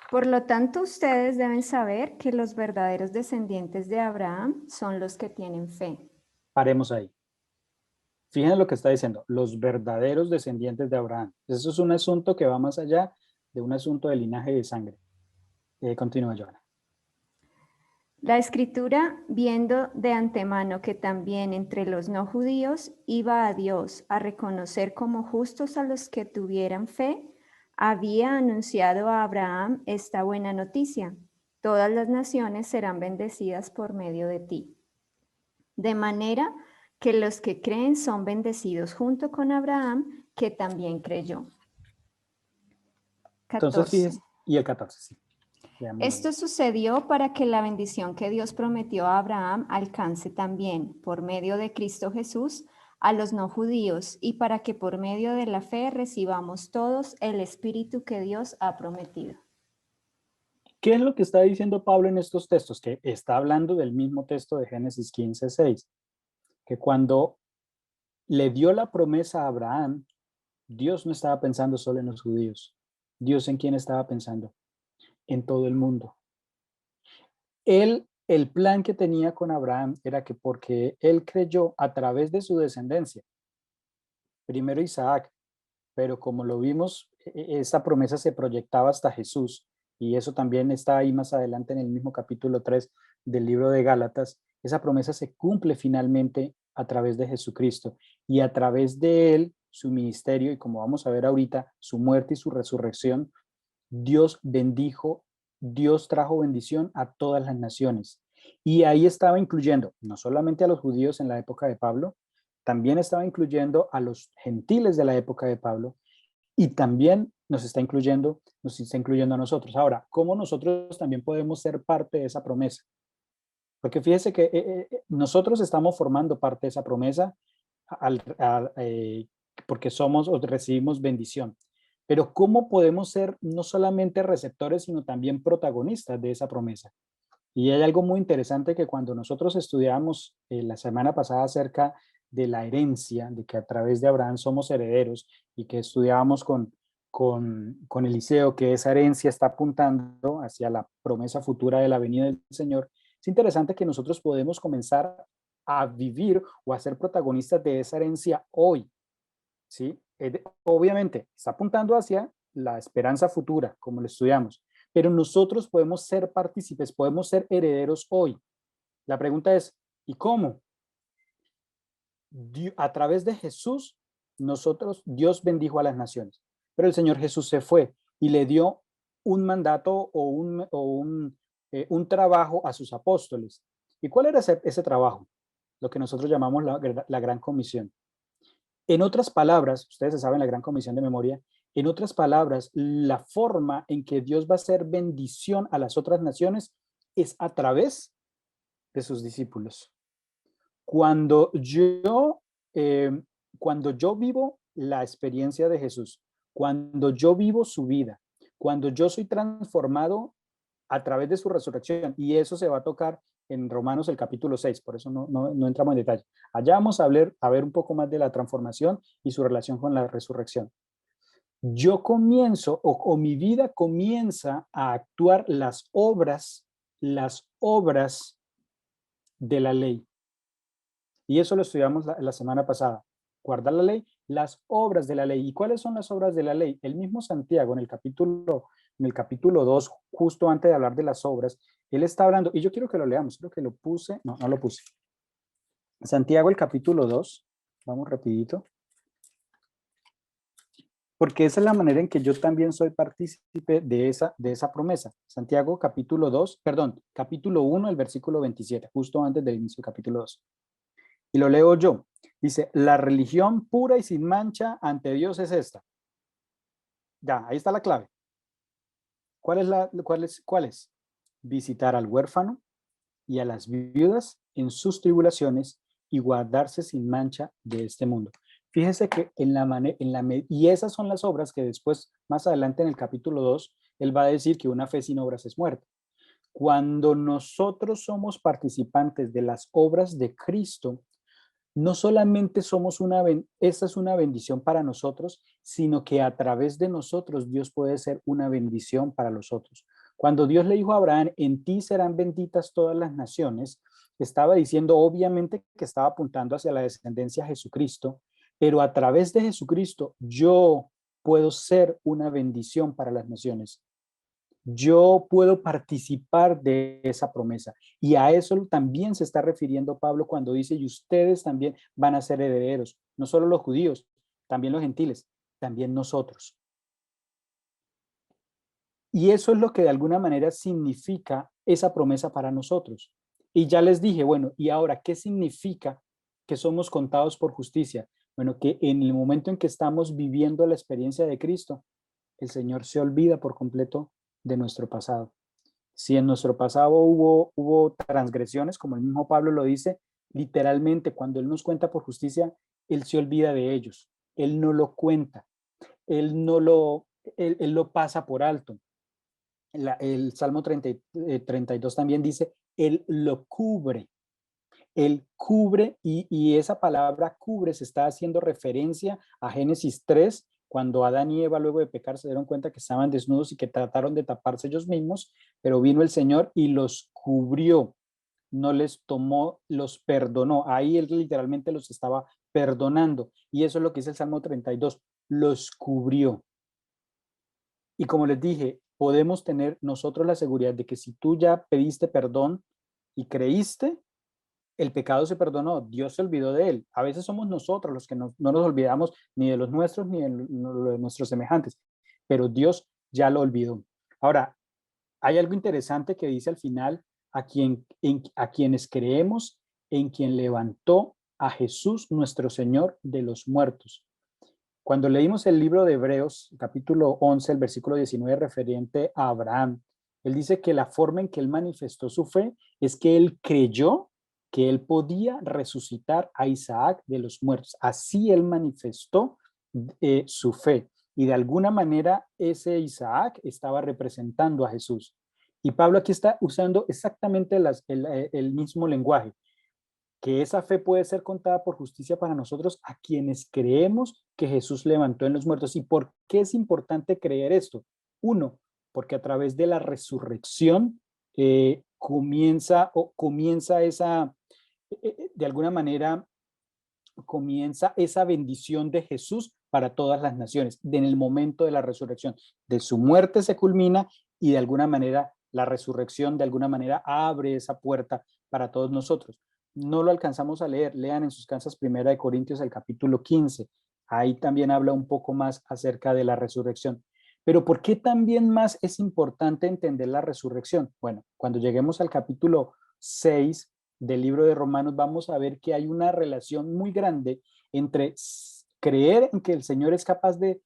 por lo tanto, ustedes deben saber que los verdaderos descendientes de Abraham son los que tienen fe. Paremos ahí. Fíjense lo que está diciendo, los verdaderos descendientes de Abraham. Eso es un asunto que va más allá de un asunto de linaje de sangre. Continúa, Joana. La escritura, viendo de antemano que también entre los no judíos iba a Dios a reconocer como justos a los que tuvieran fe, había anunciado a Abraham esta buena noticia: todas las naciones serán bendecidas por medio de ti. De manera que los que creen son bendecidos junto con Abraham, que también creyó. 14. Entonces, fíjense, y el 14, sí. Esto sucedió para que la bendición que Dios prometió a Abraham alcance también, por medio de Cristo Jesús, a los no judíos, y para que por medio de la fe recibamos todos el Espíritu que Dios ha prometido. ¿Qué es lo que está diciendo Pablo en estos textos? Que está hablando del mismo texto de Génesis 15:6, que cuando le dio la promesa a Abraham, Dios no estaba pensando solo en los judíos. ¿Dios en quién estaba pensando? En todo el mundo. El plan que tenía con Abraham era que porque él creyó a través de su descendencia, primero Isaac, pero como lo vimos, esta promesa se proyectaba hasta Jesús, y eso también está ahí más adelante en el mismo capítulo 3 del libro de Gálatas, esa promesa se cumple finalmente a través de Jesucristo y a través de él, su ministerio y como vamos a ver ahorita, su muerte y su resurrección, Dios bendijo, Dios trajo bendición a todas las naciones. Y ahí estaba incluyendo no solamente a los judíos en la época de Pablo, también estaba incluyendo a los gentiles de la época de Pablo y también nos está incluyendo a nosotros. Ahora, ¿cómo nosotros también podemos ser parte de esa promesa? Porque fíjese que nosotros estamos formando parte de esa promesa porque somos o recibimos bendición. Pero ¿cómo podemos ser no solamente receptores, sino también protagonistas de esa promesa? Y hay algo muy interesante que cuando nosotros estudiamos la semana pasada acerca de la herencia, de que a través de Abraham somos herederos y que estudiábamos con Eliseo que esa herencia está apuntando hacia la promesa futura de la venida del Señor, es interesante que nosotros podemos comenzar a vivir o a ser protagonistas de esa herencia hoy, ¿sí? Obviamente está apuntando hacia la esperanza futura, como lo estudiamos, pero nosotros podemos ser partícipes, podemos ser herederos hoy. La pregunta es, ¿y cómo? A través de Jesús, Dios bendijo a las naciones, pero el Señor Jesús se fue y le dio un mandato o un trabajo a sus apóstoles. ¿Y cuál era ese trabajo? Lo que nosotros llamamos la Gran Comisión. En otras palabras, ustedes saben la Gran Comisión de memoria, en otras palabras, la forma en que Dios va a hacer bendición a las otras naciones es a través de sus discípulos. Cuando yo vivo la experiencia de Jesús, cuando yo vivo su vida, cuando yo soy transformado a través de su resurrección, y eso se va a tocar en Romanos el capítulo 6, por eso no entramos en detalle. Allá vamos a ver un poco más de la transformación y su relación con la resurrección. Yo comienzo, o mi vida comienza a actuar las obras de la ley. Y eso lo estudiamos la semana pasada. Guardar la ley, las obras de la ley. ¿Y cuáles son las obras de la ley? El mismo Santiago en el capítulo 2, justo antes de hablar de las obras, él está hablando, y yo quiero que lo leamos, creo que lo puse, no lo puse. Santiago el capítulo 2, vamos rapidito. Porque esa es la manera en que yo también soy partícipe de esa promesa. Santiago capítulo 1, el versículo 27, justo antes del inicio del capítulo 2. Y lo leo yo. Dice, la religión pura y sin mancha ante Dios es esta. Ya, ahí está la clave. ¿Cuál es? Visitar al huérfano y a las viudas en sus tribulaciones y guardarse sin mancha de este mundo. Fíjese que y esas son las obras que después, más adelante en el capítulo 2, él va a decir que una fe sin obras es muerta. Cuando nosotros somos participantes de las obras de Cristo, no solamente esa es una bendición para nosotros, sino que a través de nosotros Dios puede ser una bendición para los otros. Cuando Dios le dijo a Abraham, en ti serán benditas todas las naciones, estaba diciendo obviamente que estaba apuntando hacia la descendencia de Jesucristo, pero a través de Jesucristo yo puedo ser una bendición para las naciones. Yo puedo participar de esa promesa. Y a eso también se está refiriendo Pablo cuando dice, y ustedes también van a ser herederos, no solo los judíos, también los gentiles, también nosotros. Y eso es lo que de alguna manera significa esa promesa para nosotros. Y ya les dije, bueno, ¿y ahora qué significa que somos contados por justicia? Bueno, que en el momento en que estamos viviendo la experiencia de Cristo, el Señor se olvida por completo de nuestro pasado. Si en nuestro pasado hubo transgresiones, como el mismo Pablo lo dice, literalmente cuando Él nos cuenta por justicia, Él se olvida de ellos. Él no lo cuenta. Él lo pasa por alto. El Salmo 32 también dice, Él lo cubre. Él cubre, y esa palabra cubre se está haciendo referencia a Génesis 3, cuando Adán y Eva luego de pecar se dieron cuenta que estaban desnudos y que trataron de taparse ellos mismos, pero vino el Señor y los cubrió, no les tomó, los perdonó. Ahí Él literalmente los estaba perdonando, y eso es lo que dice el Salmo 32, los cubrió. Y como les dije, podemos tener nosotros la seguridad de que si tú ya pediste perdón y creíste, el pecado se perdonó, Dios se olvidó de él. A veces somos nosotros los que no nos olvidamos ni de los nuestros ni de nuestros semejantes, pero Dios ya lo olvidó. Ahora, hay algo interesante que dice al final, a quienes creemos en quien levantó a Jesús nuestro Señor de los muertos. Cuando leímos el libro de Hebreos, capítulo 11, el versículo 19, referente a Abraham, él dice que la forma en que él manifestó su fe es que él creyó que él podía resucitar a Isaac de los muertos. Así él manifestó su fe. Y de alguna manera ese Isaac estaba representando a Jesús. Y Pablo aquí está usando exactamente el mismo lenguaje, que esa fe puede ser contada por justicia para nosotros a quienes creemos que Jesús levantó en los muertos. ¿Y por qué es importante creer esto? Uno, porque a través de la resurrección comienza esa, de alguna manera, comienza esa bendición de Jesús para todas las naciones. En el momento de la resurrección, de su muerte se culmina y de alguna manera la resurrección de alguna manera abre esa puerta para todos nosotros. No lo alcanzamos a leer, lean en sus casas 1 Corintios el capítulo 15, ahí también habla un poco más acerca de la resurrección. Pero ¿por qué también más es importante entender la resurrección? Bueno, cuando lleguemos al capítulo 6 del libro de Romanos, vamos a ver que hay una relación muy grande entre creer en que el Señor es capaz de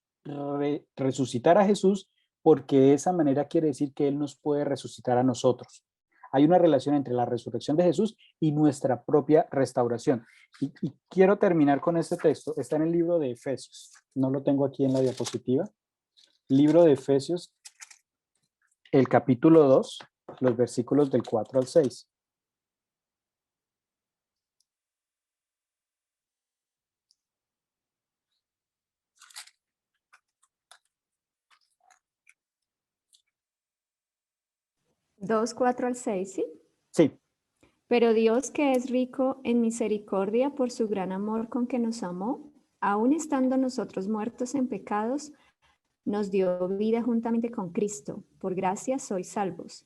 resucitar a Jesús, porque de esa manera quiere decir que Él nos puede resucitar a nosotros. Hay una relación entre la resurrección de Jesús y nuestra propia restauración. Y quiero terminar con este texto. Está en el libro de Efesios. No lo tengo aquí en la diapositiva. Libro de Efesios, el capítulo 2, los versículos del 4 al 6. Dos, 4 al 6, ¿sí? Sí. Pero Dios, que es rico en misericordia por su gran amor con que nos amó, aun estando nosotros muertos en pecados, nos dio vida juntamente con Cristo. Por gracia sois salvos.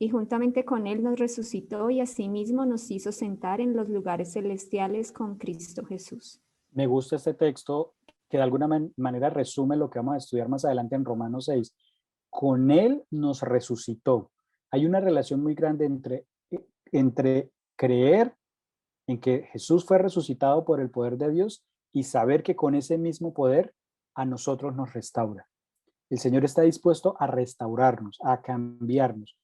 Y juntamente con Él nos resucitó y asimismo nos hizo sentar en los lugares celestiales con Cristo Jesús. Me gusta este texto que de alguna manera resume lo que vamos a estudiar más adelante en Romanos 6. Con Él nos resucitó. Hay una relación muy grande entre creer en que Jesús fue resucitado por el poder de Dios y saber que con ese mismo poder a nosotros nos restaura. El Señor está dispuesto a restaurarnos, a cambiarnos.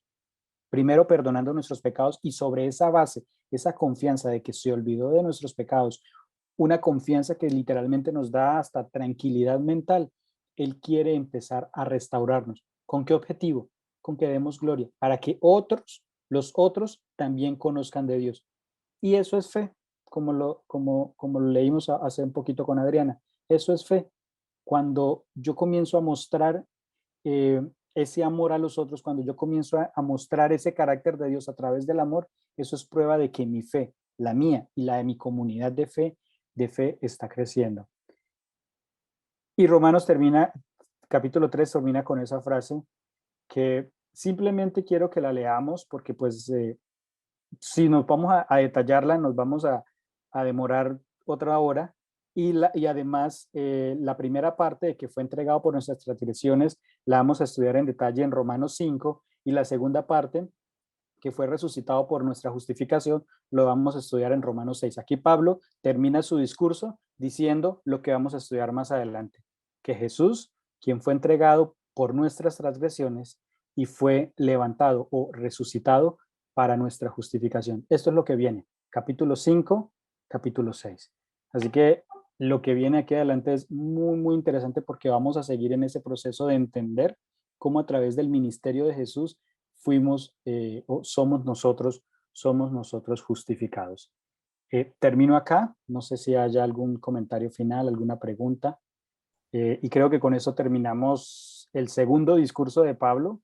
Primero perdonando nuestros pecados y sobre esa base, esa confianza de que se olvidó de nuestros pecados, una confianza que literalmente nos da hasta tranquilidad mental. Él quiere empezar a restaurarnos. ¿Con qué objetivo? Con que demos gloria, para que los otros también conozcan de Dios. Y eso es fe, como lo leímos hace un poquito con Adriana. Eso es fe. Cuando yo comienzo a mostrar ese amor a los otros, cuando yo comienzo a mostrar ese carácter de Dios a través del amor, eso es prueba de que mi fe, la mía y la de mi comunidad de fe está creciendo. Y Romanos capítulo 3 termina con esa frase que simplemente quiero que la leamos porque pues si nos vamos a detallarla nos vamos a demorar otra hora y además la primera parte de que fue entregado por nuestras transgresiones la vamos a estudiar en detalle en Romanos 5 y la segunda parte que fue resucitado por nuestra justificación, lo vamos a estudiar en Romanos 6. Aquí Pablo termina su discurso diciendo lo que vamos a estudiar más adelante, que Jesús, quien fue entregado por nuestras transgresiones y fue levantado o resucitado para nuestra justificación. Esto es lo que viene, capítulo 5, capítulo 6. Así que lo que viene aquí adelante es muy, muy interesante porque vamos a seguir en ese proceso de entender cómo a través del ministerio de Jesús somos nosotros justificados. Termino acá, no sé si haya algún comentario final, alguna pregunta, y creo que con eso terminamos el segundo discurso de Pablo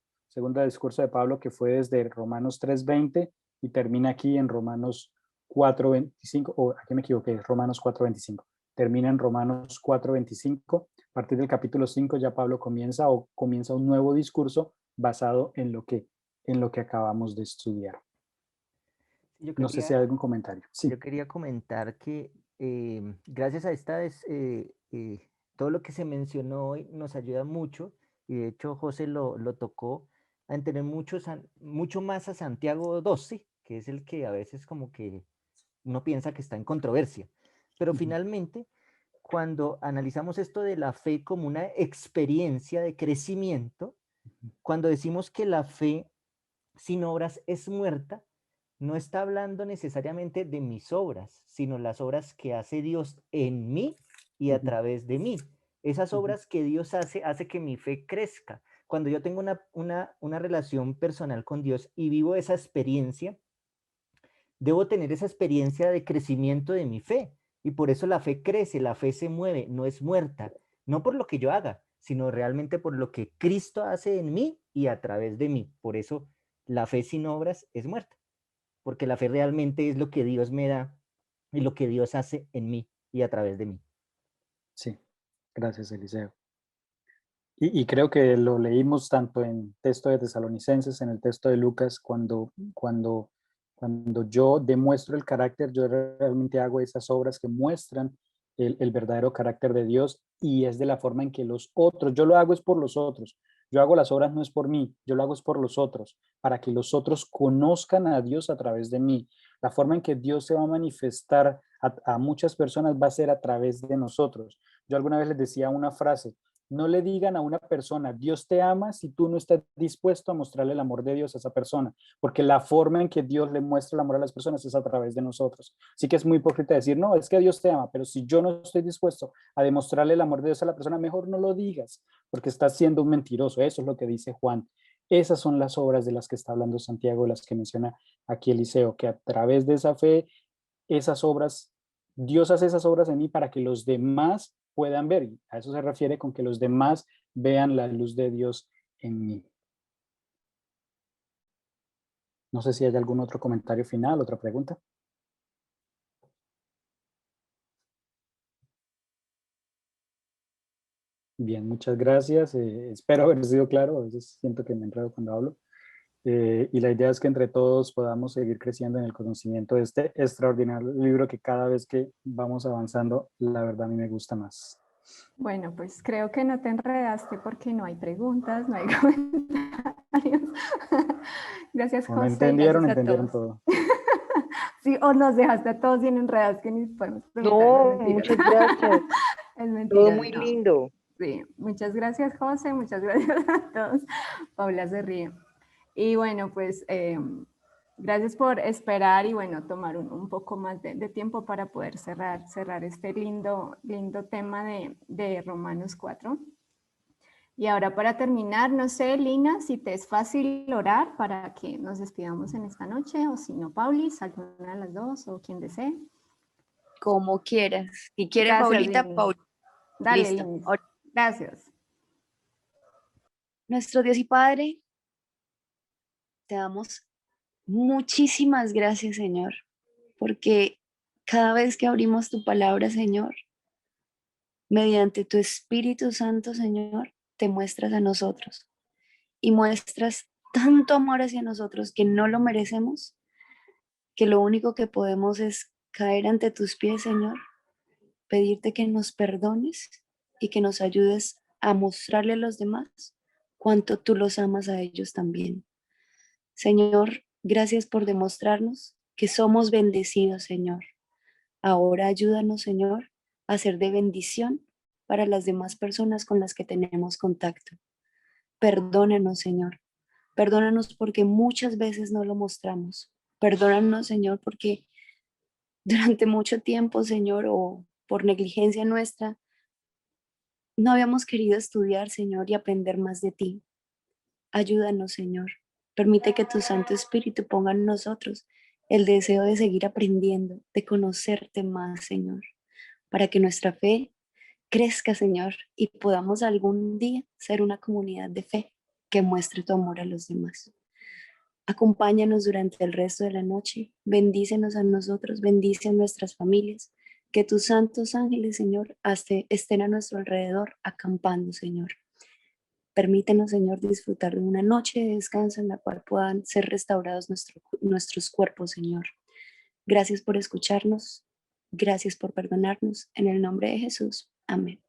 que fue desde Romanos 3:20 y termina aquí en Romanos 4:25, o aquí me equivoqué, Romanos 4:25. termina en Romanos 4:25. A partir del capítulo 5 ya Pablo comienza un nuevo discurso basado en lo que acabamos de estudiar. No sé si hay algún comentario. Sí. Yo quería comentar que gracias a todo lo que se mencionó hoy nos ayuda mucho, y de hecho José lo tocó, a entender mucho más a Santiago 12, que es el que a veces como que uno piensa que está en controversia. Pero finalmente, cuando analizamos esto de la fe como una experiencia de crecimiento, cuando decimos que la fe sin obras es muerta, no está hablando necesariamente de mis obras, sino las obras que hace Dios en mí y a través de mí. Esas obras que Dios hace que mi fe crezca. Cuando yo tengo una relación personal con Dios y vivo esa experiencia, debo tener esa experiencia de crecimiento de mi fe. Y por eso la fe crece, la fe se mueve, no es muerta. No por lo que yo haga, sino realmente por lo que Cristo hace en mí y a través de mí. Por eso la fe sin obras es muerta. Porque la fe realmente es lo que Dios me da y lo que Dios hace en mí y a través de mí. Sí, gracias, Eliseo. Y creo que lo leímos tanto en texto de Tesalonicenses, en el texto de Lucas, cuando yo demuestro el carácter, yo realmente hago esas obras que muestran el verdadero carácter de Dios, y es de la forma en que los otros, yo lo hago es por los otros, yo hago las obras no es por mí, yo lo hago es por los otros, para que los otros conozcan a Dios a través de mí. La forma en que Dios se va a manifestar a muchas personas va a ser a través de nosotros. Yo alguna vez les decía una frase: no le digan a una persona, Dios te ama, si tú no estás dispuesto a mostrarle el amor de Dios a esa persona, porque la forma en que Dios le muestra el amor a las personas es a través de nosotros. Así que es muy hipócrita decir, no, es que Dios te ama, pero si yo no estoy dispuesto a demostrarle el amor de Dios a la persona, mejor no lo digas, porque estás siendo un mentiroso. Eso es lo que dice Juan. Esas son las obras de las que está hablando Santiago, de las que menciona aquí Eliseo, que a través de esa fe, esas obras, Dios hace esas obras en mí para que los demás puedan ver. A eso se refiere con que los demás vean la luz de Dios en mí. No sé si hay algún otro comentario final, otra pregunta. Bien, muchas gracias. Espero haber sido claro. A veces siento que me enredo cuando hablo. Y la idea es que entre todos podamos seguir creciendo en el conocimiento de este extraordinario libro que cada vez que vamos avanzando, la verdad a mí me gusta más. Bueno, pues creo que no te enredaste porque no hay preguntas, no hay comentarios. Gracias, José. No entendieron, gracias entendieron todo. Sí, o nos dejaste a todos bien enredados que ni podemos preguntar. No, muchas gracias. Es mentira. Todo muy no. lindo. Sí, muchas gracias, José, muchas gracias a todos. Paula se ríe. Y bueno, pues gracias por esperar y bueno, tomar un poco más de tiempo para poder cerrar este lindo tema de Romanos 4. Y ahora para terminar, no sé, Lina, si te es fácil orar para que nos despidamos en esta noche, o si no, Paulis, alguna de las dos, o quien desee. Como quieras. Si quiere, Gracias, Paulita, Lina. Paulita. Dale, Listo. Lina. Gracias. Nuestro Dios y Padre, te damos muchísimas gracias, Señor, porque cada vez que abrimos tu palabra, Señor, mediante tu Espíritu Santo, Señor, te muestras a nosotros y muestras tanto amor hacia nosotros que no lo merecemos, que lo único que podemos es caer ante tus pies, Señor, pedirte que nos perdones y que nos ayudes a mostrarle a los demás cuánto tú los amas a ellos también. Señor, gracias por demostrarnos que somos bendecidos, Señor. Ahora ayúdanos, Señor, a ser de bendición para las demás personas con las que tenemos contacto. Perdónanos, Señor. Perdónanos porque muchas veces no lo mostramos. Perdónanos, Señor, porque durante mucho tiempo, Señor, o por negligencia nuestra, no habíamos querido estudiar, Señor, y aprender más de ti. Ayúdanos, Señor. Permite que tu Santo Espíritu ponga en nosotros el deseo de seguir aprendiendo, de conocerte más, Señor, para que nuestra fe crezca, Señor, y podamos algún día ser una comunidad de fe que muestre tu amor a los demás. Acompáñanos durante el resto de la noche, bendícenos a nosotros, bendice a nuestras familias, Que tus santos ángeles, Señor, estén a nuestro alrededor, acampando, Señor. Permítenos, Señor, disfrutar de una noche de descanso en la cual puedan ser restaurados nuestros cuerpos, Señor. Gracias por escucharnos. Gracias por perdonarnos. En el nombre de Jesús. Amén.